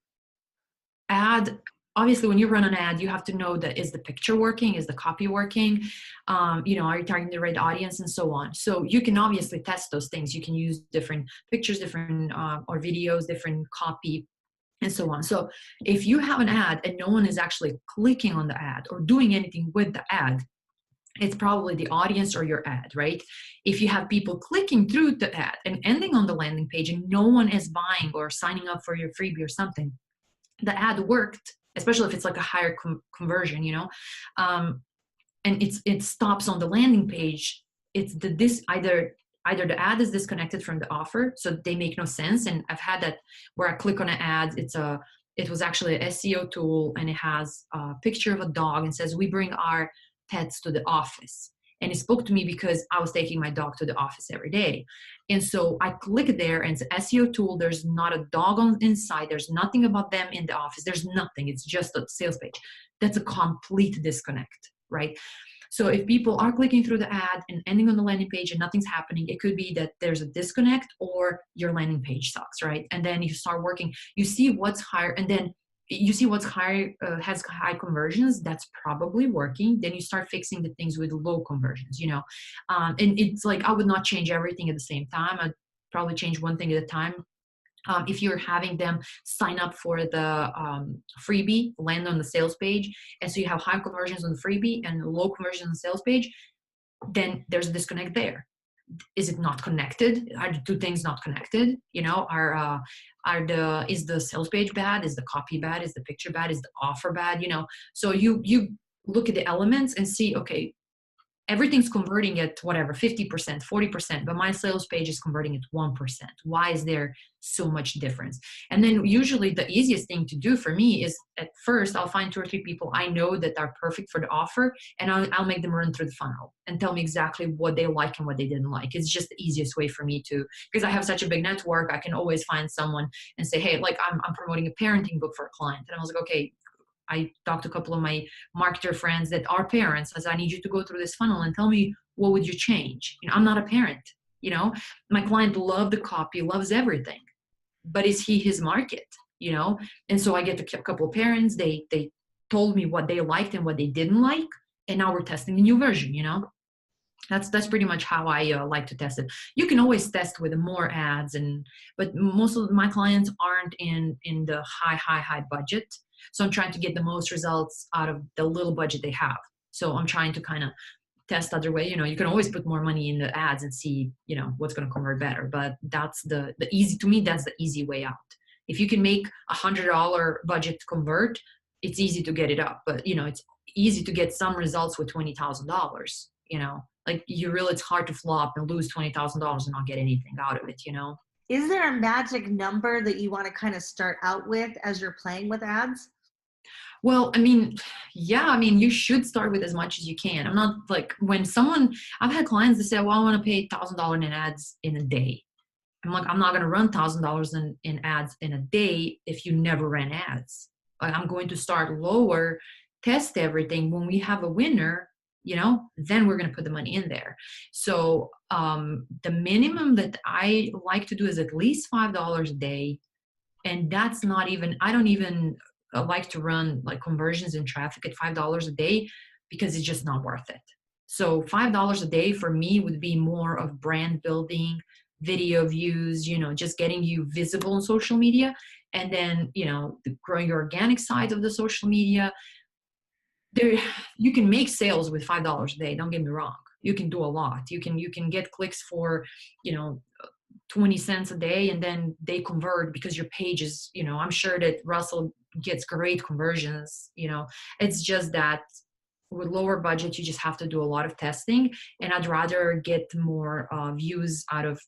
ad, obviously when you run an ad, you have to know that is the picture working, is the copy working, are you targeting the right audience and so on. So you can obviously test those things. You can use different pictures, different or videos, different copy, and so on. So if you have an ad and no one is actually clicking on the ad or doing anything with the ad, it's probably the audience or your ad, right? If you have people clicking through the ad and ending on the landing page and no one is buying or signing up for your freebie or something, the ad worked, especially if it's like a higher conversion, and it stops on the landing page. It's either the ad is disconnected from the offer, so they make no sense. And I've had that where I click on an ad. It was actually an SEO tool, and it has a picture of a dog and says, we bring our pets to the office. And it spoke to me because I was taking my dog to the office every day. And so I click there, and it's an SEO tool. There's not a dog on inside. There's nothing about them in the office. There's nothing. It's just a sales page. That's a complete disconnect, right? So if people are clicking through the ad and ending on the landing page and nothing's happening, it could be that there's a disconnect or your landing page sucks, right? And then you start working, you see what's higher, and then you see what's high, has high conversions, that's probably working. Then you start fixing the things with low conversions, and it's like, I would not change everything at the same time. I'd probably change one thing at a time. If you're having them sign up for the freebie, land on the sales page, and so you have high conversions on the freebie and low conversions on the sales page, then there's a disconnect there. Is it not connected? Are the two things not connected? You know, is the sales page bad? Is the copy bad? Is the picture bad? Is the offer bad? You know, so you look at the elements and see, okay, everything's converting at whatever, 50%, 40%, but my sales page is converting at 1%. Why is there so much difference? And then usually the easiest thing to do for me is, at first, I'll find 2 or 3 people I know that are perfect for the offer, and I'll make them run through the funnel and tell me exactly what they like and what they didn't like. It's just the easiest way for me to, because I have such a big network, I can always find someone and say, hey, like I'm promoting a parenting book for a client. And I was like, okay, I talked to a couple of my marketer friends that are parents. I said, I need you to go through this funnel and tell me, what would you change? You know, I'm not a parent, you know, my client loved the copy, loves everything, but is he his market, you know? And so I get a couple of parents, they told me what they liked and what they didn't like. And now we're testing a new version, you know? That's pretty much how I like to test it. You can always test with more ads, but most of my clients aren't in the high budget. So I'm trying to get the most results out of the little budget they have. So I'm trying to kind of test other way. You know, you can always put more money in the ads and see, you know, what's going to convert better. But that's the easy, to me, that's the easy way out. If you can make $100 budget convert, it's easy to get it up. But, you know, it's easy to get some results with $20,000, you know, like it's hard to flop and lose $20,000 and not get anything out of it, you know? Is there a magic number that you want to kind of start out with as you're playing with ads? Well, I mean, yeah, I mean, you should start with as much as you can. I'm not like, I've had clients that say, well, I want to pay $1,000 in ads in a day. I'm like, I'm not going to run $1,000 in ads in a day if you never ran ads. Like, I'm going to start lower, test everything. When we have a winner, you know, then we're going to put the money in there. So the minimum that I like to do is at least $5 a day. And that's not even, I don't even like to run like conversions and traffic at $5 a day because it's just not worth it. So $5 a day for me would be more of brand building, video views, you know, just getting you visible on social media. And then, you know, growing your organic side of the social media. There, you can make sales with $5 a day. Don't get me wrong. You can do a lot. You can get clicks for, you know, 20 cents a day, and then they convert because your page is, you know, I'm sure that Russell gets great conversions, you know. It's just that with lower budget, you just have to do a lot of testing, and I'd rather get more views out of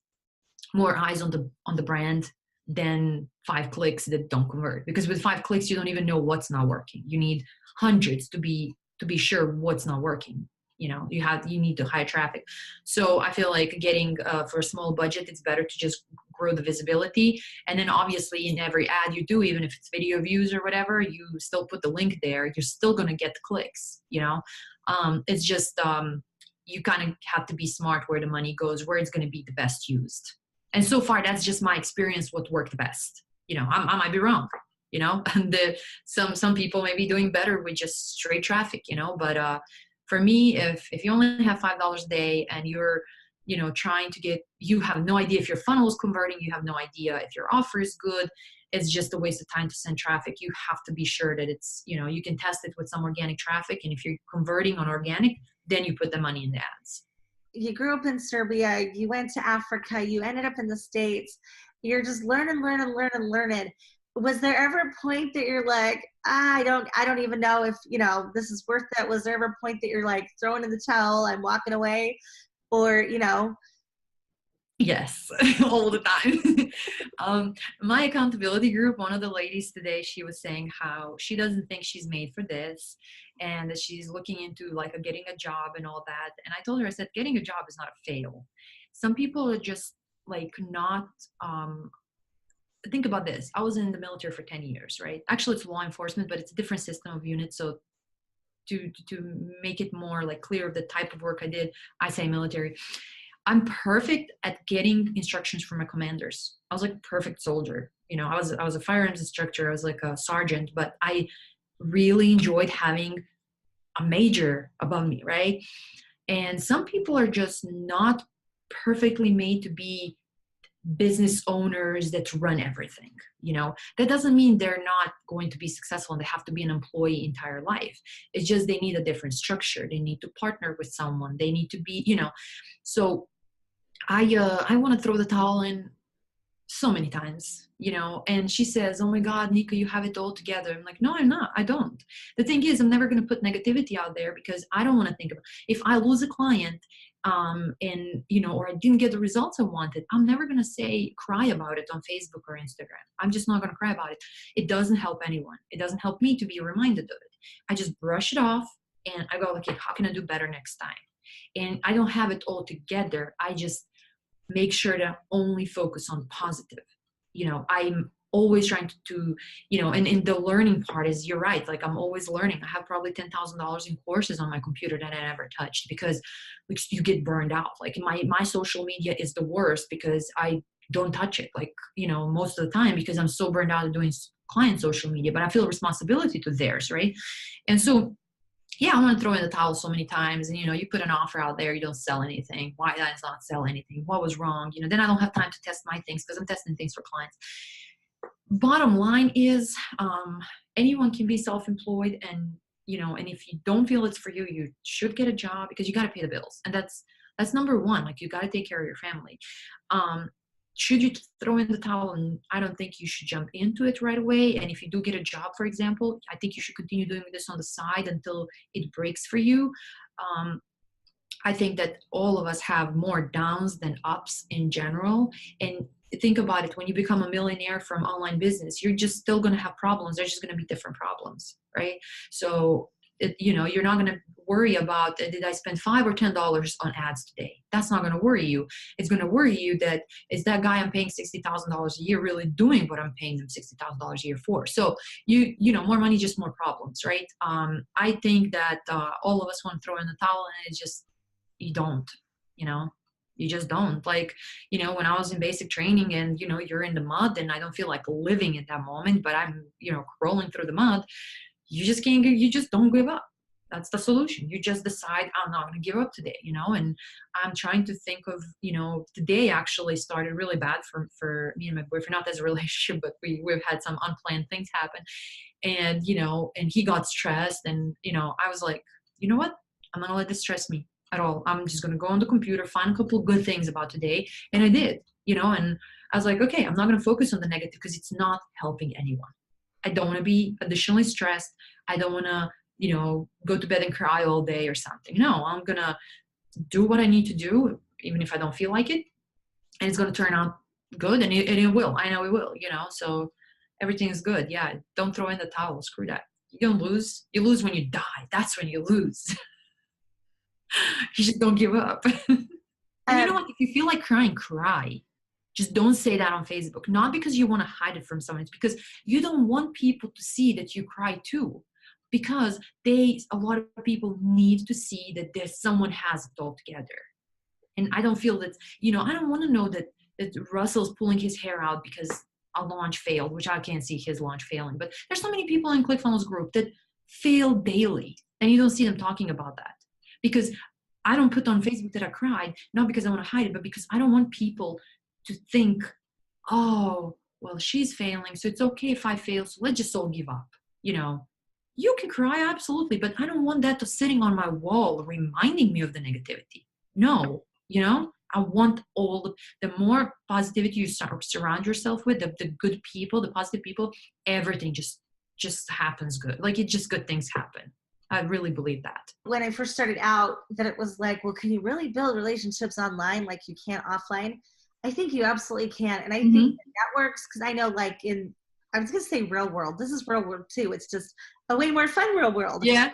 more eyes on the brand than 5 clicks that don't convert. Because with 5 clicks, you don't even know what's not working. You need hundreds to be sure what's not working. You know, you need to high traffic. So I feel like getting for a small budget, it's better to just grow the visibility. And then obviously in every ad you do, even if it's video views or whatever, you still put the link there. You're still going to get the clicks, you know. It's just you kind of have to be smart where the money goes, where it's going to be the best used. And so far, that's just my experience, what worked best. You know, I might be wrong, you know, and some people may be doing better with just straight traffic, you know, but for me, if you only have $5 a day and you're, you know, trying to you have no idea if your funnel is converting, you have no idea if your offer is good, it's just a waste of time to send traffic. You have to be sure that it's, you know, you can test it with some organic traffic. And if you're converting on organic, then you put the money in the ads. You grew up in Serbia, you went to Africa, you ended up in the States. You're just learning. Was there ever a point that you're like, I don't even know if, you know, this is worth it? Was there ever a point that you're like throwing in the towel, I'm walking away? Or, you know? Yes, all the time. My accountability group, one of the ladies today, she was saying how she doesn't think she's made for this and that she's looking into like getting a job and all that. And I told her, I said, getting a job is not a fail. Some people are just like not, think about this. I was in the military for 10 years, right? Actually, it's law enforcement, but it's a different system of units. So to make it more like clear of the type of work I did, I say military. I'm perfect at getting instructions from my commanders. I was like a perfect soldier. You know, I was a firearms instructor. I was like a sergeant, but I really enjoyed having a major above me, right? And some people are just not perfectly made to be business owners that run everything. That doesn't mean they're not going to be successful and they have to be an employee entire life. It's just they need a different structure. They need to partner with someone. They need to be, so I want to throw the towel in so many times, and she says, oh my God, Nika, you have it all together. I'm like, no, I'm not. I don't. The thing is, I'm never going to put negativity out there because I don't want to think about if I lose a client, or I didn't get the results I wanted, I'm never going to cry about it on Facebook or Instagram. I'm just not going to cry about it. It doesn't help anyone. It doesn't help me to be reminded of it. I just brush it off and I go, okay, how can I do better next time? And I don't have it all together. I just make sure to only focus on positive. I'm always trying to and in the learning part is, you're right. Like, I'm always learning. I have probably $10,000 in courses on my computer that I never touched because you get burned out. Like, my social media is the worst because I don't touch it, like, most of the time, because I'm so burned out of doing client social media, but I feel responsibility to theirs. Right. And so, yeah, I want to throw in the towel so many times. And, you put an offer out there, you don't sell anything. Why did I not sell anything? What was wrong? Then I don't have time to test my things because I'm testing things for clients. Bottom line is, anyone can be self-employed, and, and if you don't feel it's for you, you should get a job because you got to pay the bills. And that's number one. Like, you got to take care of your family. Should you throw in the towel? And I don't think you should jump into it right away. And if you do get a job, for example, I think you should continue doing this on the side until it breaks for you. I think that all of us have more downs than ups in general. And think about it, when you become a millionaire from online business, you're just still going to have problems. There's just going to be different problems, right? So, you're not going to worry about, did I spend $5 or $10 on ads today? That's not going to worry you. It's going to worry you that, is that guy I'm paying $60,000 a year really doing what I'm paying them $60,000 a year for? So, more money, just more problems, right? I think that all of us want to throw in the towel, and it's just, you don't, you just don't. Like, when I was in basic training and, you're in the mud and I don't feel like living at that moment, but I'm, crawling through the mud, you just can't you just don't give up. That's the solution. You just decide, I'm not going to give up today, and I'm trying to think of, today actually started really bad for me and my boyfriend, not as a relationship, but we've had some unplanned things happen. And, and he got stressed and, I was like, you know what? I'm not going to let this stress me at all. I'm just going to go on the computer, find a couple good things about today. And I did, and I was like, okay, I'm not going to focus on the negative because it's not helping anyone. I don't want to be additionally stressed. I don't want to, go to bed and cry all day or something. No, I'm going to do what I need to do, even if I don't feel like it. And it's going to turn out good. And it will. I know it will, so everything is good. Yeah. Don't throw in the towel. Screw that. You don't lose. You lose when you die. That's when you lose. You just don't give up. And you know what? If you feel like crying, cry. Just don't say that on Facebook. Not because you want to hide it from someone. It's because you don't want people to see that you cry too. Because a lot of people need to see that someone has it all together. And I don't feel that, I don't want to know that Russell's pulling his hair out because a launch failed, which I can't see his launch failing. But there's so many people in ClickFunnels group that fail daily. And you don't see them talking about that. Because I don't put on Facebook that I cried, not because I want to hide it, but because I don't want people to think, oh, well, she's failing, so it's okay if I fail, so let's just all give up. You can cry, absolutely, but I don't want that to sitting on my wall reminding me of the negativity. No, I want the more positivity you surround yourself with, the good people, the positive people, everything just happens good. Like, it just good things happen. I really believe that. When I first started out, that it was like, well, can you really build relationships online like you can offline? I think you absolutely can. And I think that works because I know, like, I was going to say real world. This is real world too. It's just a way more fun real world. Yeah.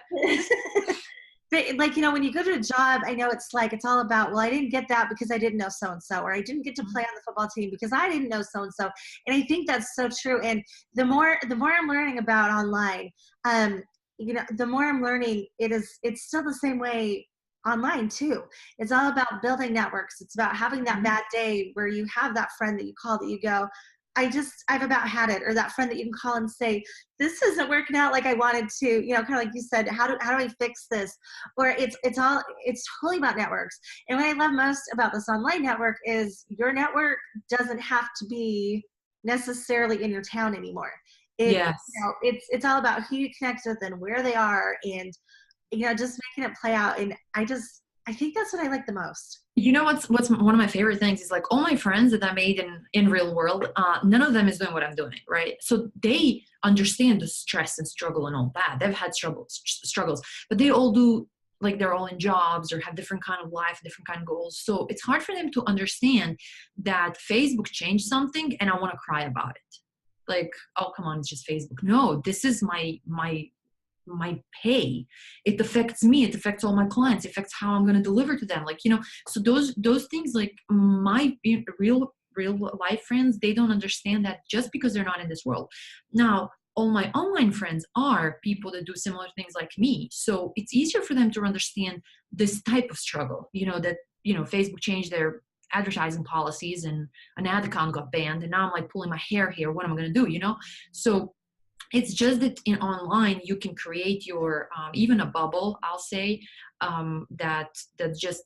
But, like, when you go to a job, I know it's like, it's all about, well, I didn't get that because I didn't know so-and-so, or I didn't get to play on the football team because I didn't know so-and-so. And I think that's so true. And the more I'm learning about online, the more I'm learning, it's still the same way online too. It's all about building networks. It's about having that bad day where you have that friend that you call, that you go, I've about had it. Or that friend that you can call and say, this isn't working out like I wanted to, you know, kind of like you said, how do I fix this? Or it's totally about networks. And what I love most about this online network is your network doesn't have to be necessarily in your town anymore. Yes. It's all about who you connect with and where they are, and, you know, just making it play out. And I think that's what I like the most. You know what's one of my favorite things is like all my friends that I made in real world, none of them is doing what I'm doing, right? So they understand the stress and struggle and all that. They've had struggles, but they all do, like they're all in jobs or have different kind of life, different kind of goals. So it's hard for them to understand that Facebook changed something and I want to cry about it. Like, oh, come on, it's just Facebook. No, this is my pay. It affects me, it affects all my clients, it affects how I'm going to deliver to them, like, you know. So those things, like my real life friends, they don't understand that just because they're not in this world. Now all my online friends are people that do similar things like me, so it's easier for them to understand this type of struggle, you know, that, you know, Facebook changed their advertising policies and an ad account got banned and now I'm like pulling my hair here, what am I going to do, you know? So it's just that in online you can create your even a bubble, I'll say, that just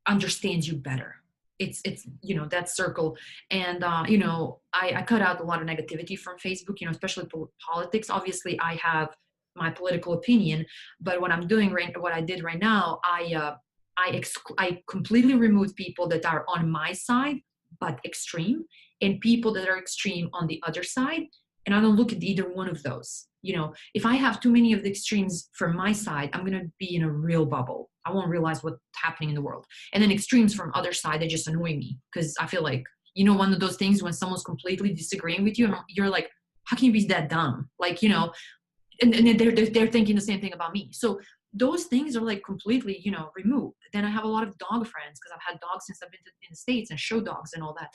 understands you better. It's you know, that circle. And you know, I cut out a lot of negativity from Facebook, you know, especially politics. Obviously I have my political opinion, but what I did right now, I completely removed people that are on my side but extreme, and people that are extreme on the other side. And I don't look at either one of those. You know, if I have too many of the extremes from my side, I'm going to be in a real bubble. I won't realize what's happening in the world. And then extremes from other side, they just annoy me because I feel like, you know, one of those things when someone's completely disagreeing with you and you're like, how can you be that dumb? Like, you know, and they're thinking the same thing about me. So those things are like completely, you know, removed. Then I have a lot of dog friends because I've had dogs since I've been in the States, and show dogs and all that.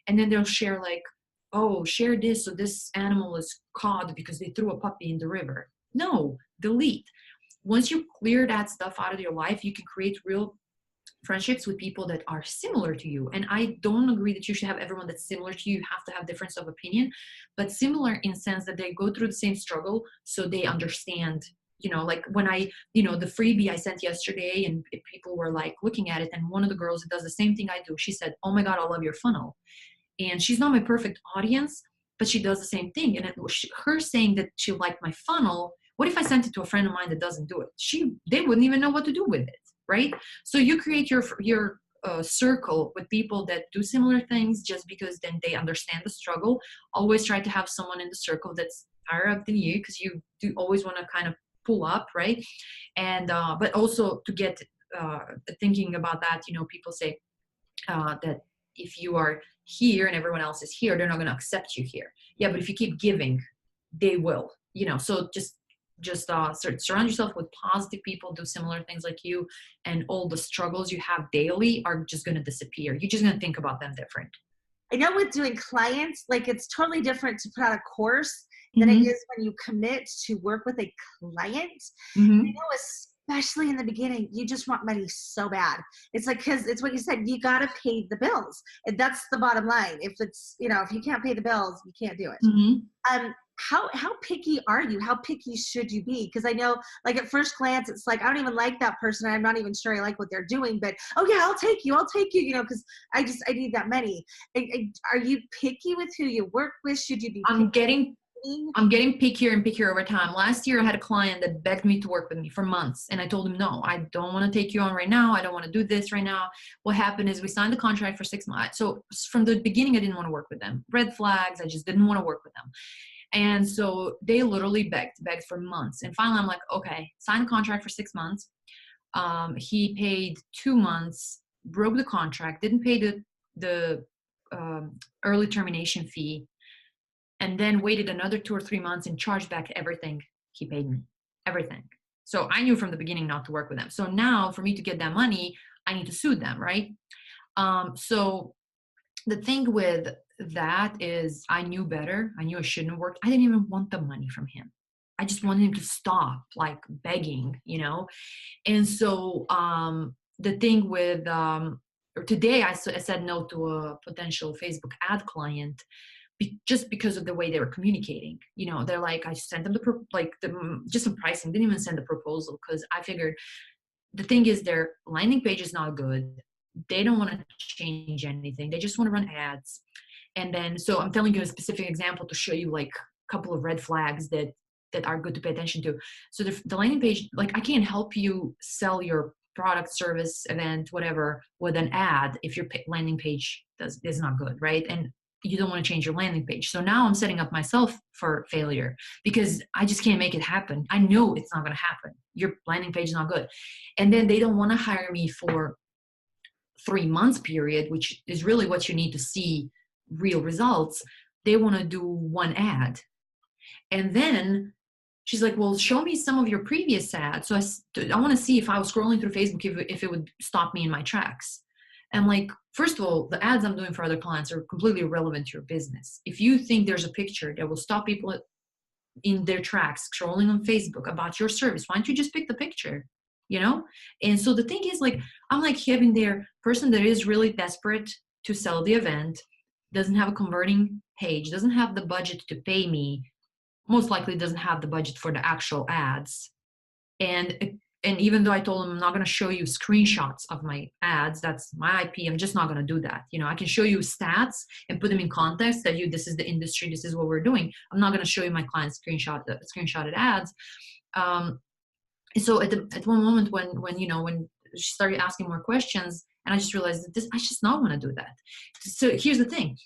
And then they'll share like, oh, share this, so this animal is caught because they threw a puppy in the river. No, delete. Once you clear that stuff out of your life, you can create real friendships with people that are similar to you. And I don't agree that you should have everyone that's similar to you. You have to have difference of opinion, but similar in sense that they go through the same struggle, so they understand. You know, like when you know, the freebie I sent yesterday, and people were like looking at it, and one of the girls that does the same thing I do, she said, oh my God, I love your funnel. And she's not my perfect audience, but she does the same thing. And her saying that she liked my funnel, what if I sent it to a friend of mine that doesn't do it? They wouldn't even know what to do with it, right? So you create your circle with people that do similar things, just because then they understand the struggle. Always try to have someone in the circle that's higher up than you, because you do always want to kind of pull up, right? And but also to get thinking about that, you know, people say that if you are here and everyone else is here, they're not going to accept you here. Yeah, but if you keep giving, they will, you know. So just surround yourself with positive people, do similar things like you, and all the struggles you have daily are just going to disappear. You're just going to think about them different. I know with doing clients, like it's totally different to put out a course than it is when you commit to work with a client. I know, especially in the beginning, you just want money so bad. It's like, because it's what you said, you got to pay the bills. And that's the bottom line. If it's, you know, if you can't pay the bills, you can't do it. How picky are you? How picky should you be? Because I know, like at first glance, it's like, I don't even like that person. I'm not even sure I like what they're doing, but oh yeah, I'll take you, you know, because I need that money. Are you picky with who you work with? Should you be picky? I'm getting pickier and pickier over time. Last year, I had a client that begged me to work with me for months. And I told him, no, I don't want to take you on right now. I don't want to do this right now. What happened is we signed the contract for 6 months. So from the beginning, I didn't want to work with them. Red flags. I just didn't want to work with them. And so they literally begged for months. And finally, I'm like, okay, sign a contract for 6 months. He paid 2 months, broke the contract, didn't pay the early termination fee, and then waited another 2 or 3 months and charged back everything he paid me, everything. So I knew from the beginning not to work with them. So now for me to get that money, I need to sue them, right? So the thing with that is I knew better. I knew I shouldn't have worked. I didn't even want the money from him. I just wanted him to stop like begging, you know? And so the thing with or today I said no to a potential Facebook ad client just because of the way they were communicating. You know, they're like, I sent them just some pricing, didn't even send the proposal, because I figured the thing is their landing page is not good. They don't want to change anything. They just want to run ads. And then, so I'm telling you a specific example to show you like a couple of red flags that are good to pay attention to. So the landing page, like I can't help you sell your product, service, event, whatever, with an ad if your landing page is not good, right? And you don't want to change your landing page. So now I'm setting up myself for failure because I just can't make it happen. I know it's not going to happen. Your landing page is not good. And then they don't want to hire me for 3 months period, which is really what you need to see real results. They want to do one ad. And then she's like, well, show me some of your previous ads. So I want to see if I was scrolling through Facebook, if it would stop me in my tracks. And like, first of all, the ads I'm doing for other clients are completely irrelevant to your business. If you think there's a picture that will stop people in their tracks scrolling on Facebook about your service, why don't you just pick the picture, you know? And so the thing is, like, I'm like having their person that is really desperate to sell the event, doesn't have a converting page, doesn't have the budget to pay me, most likely doesn't have the budget for the actual ads. And even though I told them I'm not going to show you screenshots of my ads, that's my IP, I'm just not going to do that. You know, I can show you stats and put them in context that this is the industry, this is what we're doing. I'm not going to show you my clients screenshotted ads. So at one moment when she started asking more questions, and I just realized that I just not want to do that. So here's the thing,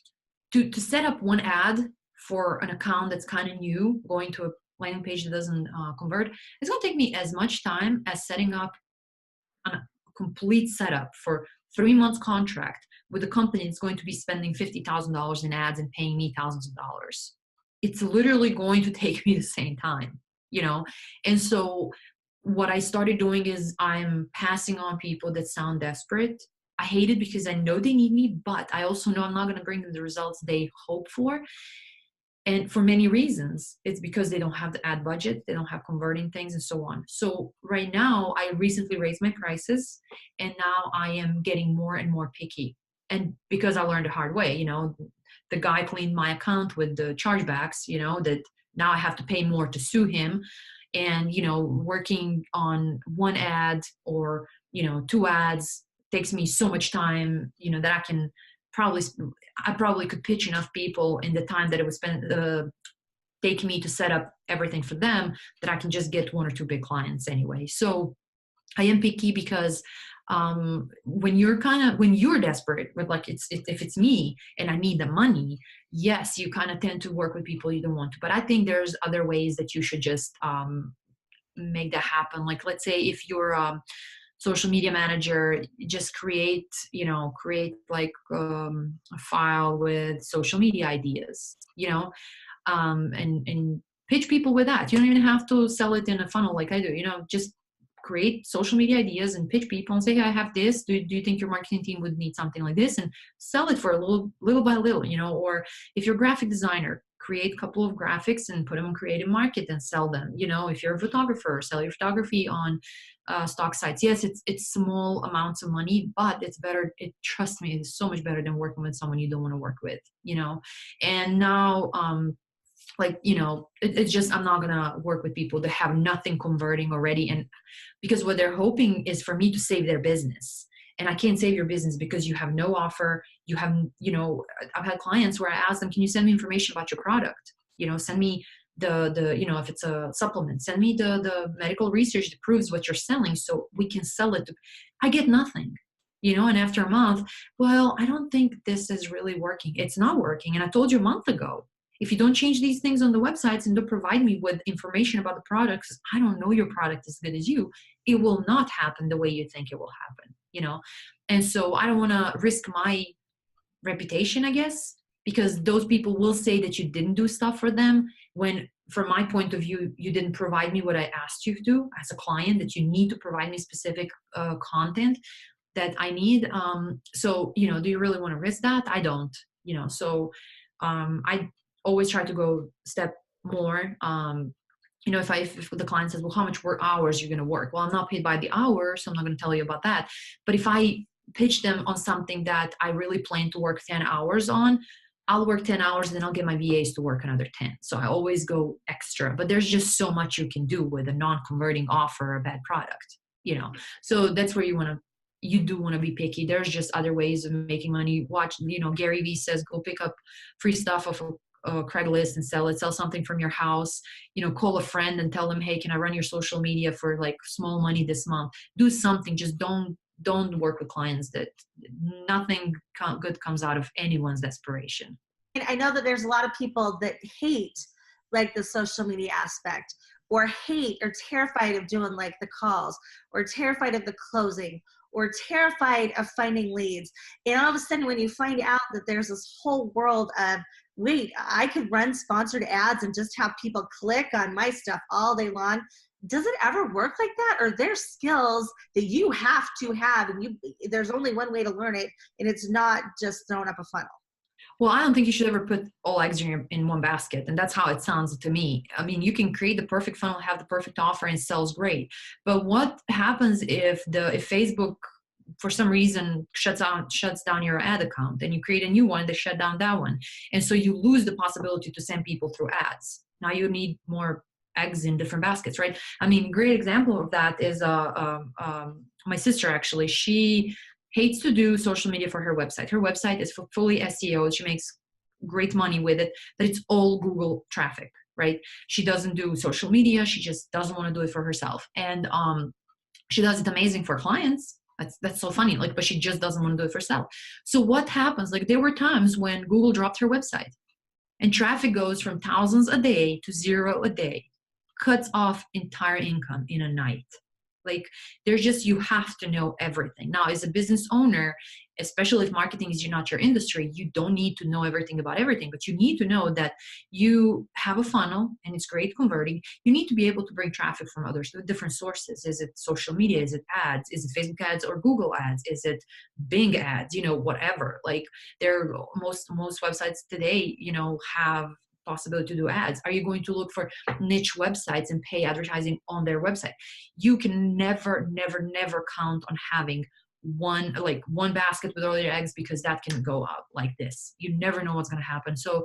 to set up one ad for an account that's kind of new, going to a landing page that doesn't convert, it's going to take me as much time as setting up a complete setup for 3 months contract with a company that's going to be spending $50,000 in ads and paying me thousands of dollars. It's literally going to take me the same time, you know? And so what I started doing is I'm passing on people that sound desperate. I hate it because I know they need me, but I also know I'm not going to bring them the results they hope for. And for many reasons, it's because they don't have the ad budget, they don't have converting things, and so on. So right now, I recently raised my prices, and now I am getting more and more picky. And because I learned the hard way, you know, the guy cleaned my account with the chargebacks, you know, that now I have to pay more to sue him. And, you know, working on one ad or, you know, 2 ads takes me so much time, you know, that I probably could pitch enough people in the time that it would take me to set up everything for them, that I can just get 1 or 2 big clients anyway. So I am picky because when you're desperate, but like if it's me and I need the money, yes, you kind of tend to work with people you don't want to. But I think there's other ways that you should just make that happen. Like, let's say if you're social media manager, just create like a file with social media ideas, you know, and pitch people with that. You don't even have to sell it in a funnel like I do, you know, just create social media ideas and pitch people and say, hey, I have this. Do you think your marketing team would need something like this? And sell it for a little by little, you know. Or if you're a graphic designer, create a couple of graphics and put them on Creative Market and sell them. You know, if you're a photographer, sell your photography on stock sites. Yes, it's small amounts of money, but it's better. Trust me, it's so much better than working with someone you don't want to work with, you know. And now, like, you know, it's just, I'm not gonna work with people that have nothing converting already. And because what they're hoping is for me to save their business. And I can't save your business because you have no offer. You have, you know, I've had clients where I ask them, can you send me information about your product? You know, send me the you know, if it's a supplement, send me the medical research that proves what you're selling so we can sell it. I get nothing, you know. And after a month, well, I don't think this is really working. It's not working. And I told you a month ago, if you don't change these things on the websites and don't provide me with information about the products, I don't know your product as good as you. It will not happen the way you think it will happen, you know? And so I don't want to risk my reputation, I guess, because those people will say that you didn't do stuff for them when, from my point of view, you didn't provide me what I asked you to do as a client, that you need to provide me specific content that I need. So, you know, do you really want to risk that? I don't, you know. So I always try to go step more. You know, if the client says, well, how much work hours you're going to work? Well, I'm not paid by the hour, so I'm not going to tell you about that. But if I pitch them on something that I really plan to work 10 hours on, I'll work 10 hours, then I'll get my VAs to work another 10. So I always go extra, but there's just so much you can do with a non-converting offer or a bad product, So that's where you do want to be picky. There's just other ways of making money. Watch, Gary Vee says, go pick up free stuff off Craigslist and sell something from your house, call a friend and tell them, hey, can I run your social media for like small money this month? Do something. Just don't work with clients that nothing good comes out of anyone's desperation. And I know that there's a lot of people that hate like the social media aspect, or hate or terrified of doing like the calls, or terrified of the closing, or terrified of finding leads. And all of a sudden when you find out that there's this whole world of, wait, I could run sponsored ads and just have people click on my stuff all day long. Does it ever work like that? Or there's skills that you have to have, and there's only one way to learn it, and it's not just throwing up a funnel? Well, I don't think you should ever put all eggs in one basket. And that's how it sounds to me. I mean, you can create the perfect funnel, have the perfect offer, and it sells great. But what happens if Facebook, for some reason, shuts down your ad account, and you create a new one, they shut down that one. And so you lose the possibility to send people through ads. Now you need more eggs in different baskets, right? I mean, great example of that is my sister, actually. She hates to do social media for her website. Her website is fully SEO. She makes great money with it, but it's all Google traffic, right? She doesn't do social media. She just doesn't want to do it for herself. And she does it amazing for clients. That's so funny. But she just doesn't want to do it for herself. So what happens? There were times when Google dropped her website, and traffic goes from thousands a day to 0 a day, cuts off entire income in a night. You have to know everything. Now, as a business owner, especially if marketing is not your industry, you don't need to know everything about everything, but you need to know that you have a funnel and it's great converting. You need to be able to bring traffic from different sources. Is it social media? Is it ads? Is it Facebook ads or Google ads? Is it Bing ads? Whatever. Most websites today, have possibility to do ads. Are you going to look for niche websites and pay advertising on their website? You can never count on having one basket with all your eggs, because that can go up like this. You never know what's going to happen. So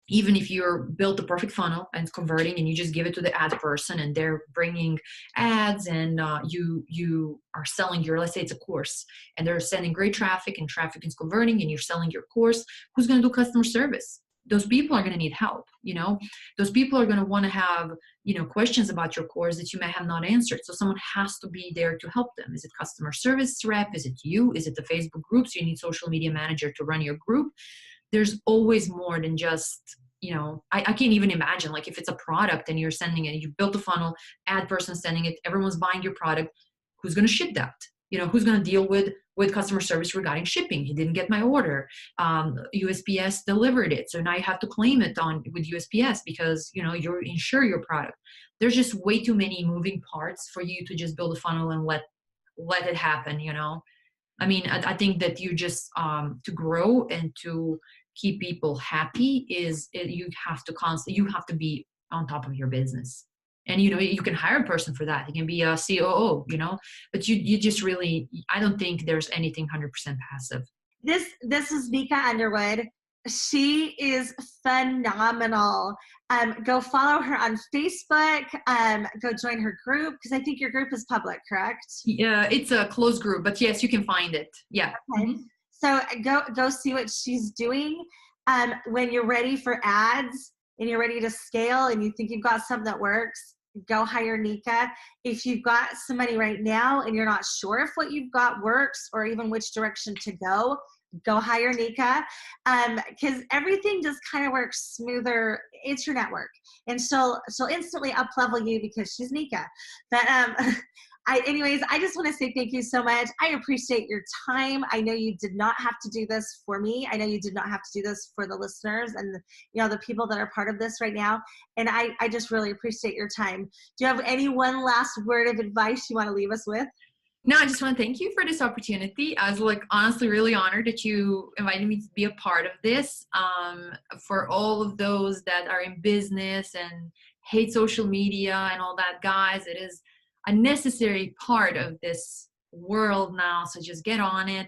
even if you're built the perfect funnel and it's converting, and you just give it to the ad person and they're bringing ads, and you are selling let's say it's a course, and they're sending great traffic, and traffic is converting, and you're selling your course, who's going to do customer service? Those people are going to need help. Those people are going to want to have, questions about your course that you may have not answered. So someone has to be there to help them. Is it customer service rep? Is it you? Is it the Facebook group? So you need social media manager to run your group. There's always more than just, I can't even imagine, if it's a product and you're sending it, you built a funnel, ad person sending it, everyone's buying your product. Who's going to ship that? Who's going to deal with customer service regarding shipping? He didn't get my order. USPS delivered it. So now you have to claim it with USPS because, you insure your product. There's just way too many moving parts for you to just build a funnel and let it happen, I mean, I think that you just, to grow and to keep people happy you have to be on top of your business. And, you can hire a person for that. It can be a COO, but you just really, I don't think there's anything 100% passive. This is Nika Underwood. She is phenomenal. Go follow her on Facebook. Go join her group, because I think your group is public, correct? Yeah, it's a closed group, but yes, you can find it. Yeah. Okay. Mm-hmm. So go see what she's doing. When you're ready for ads and you're ready to scale and you think you've got something that works, go hire Nika. If you've got some money right now and you're not sure if what you've got works or even which direction to go hire Nika. Because everything just kind of works smoother. It's your network. And she'll instantly up level you because she's Nika. But anyways, I just want to say thank you so much. I appreciate your time. I know you did not have to do this for me. I know you did not have to do this for the listeners and the people that are part of this right now. And I just really appreciate your time. Do you have any one last word of advice you want to leave us with? No, I just want to thank you for this opportunity. I was honestly really honored that you invited me to be a part of this. For all of those that are in business and hate social media and all that, guys, it is a necessary part of this world now. So just get on it.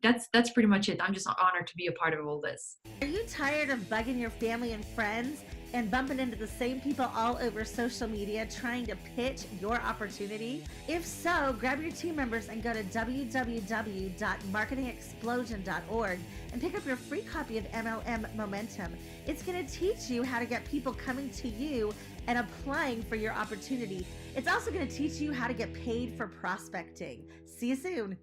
That's pretty much it. I'm just honored to be a part of all this. Are you tired of bugging your family and friends and bumping into the same people all over social media trying to pitch your opportunity? If so, grab your team members and go to www.marketingexplosion.org and pick up your free copy of MLM Momentum. It's going to teach you how to get people coming to you and applying for your opportunity. It's also going to teach you how to get paid for prospecting. See you soon.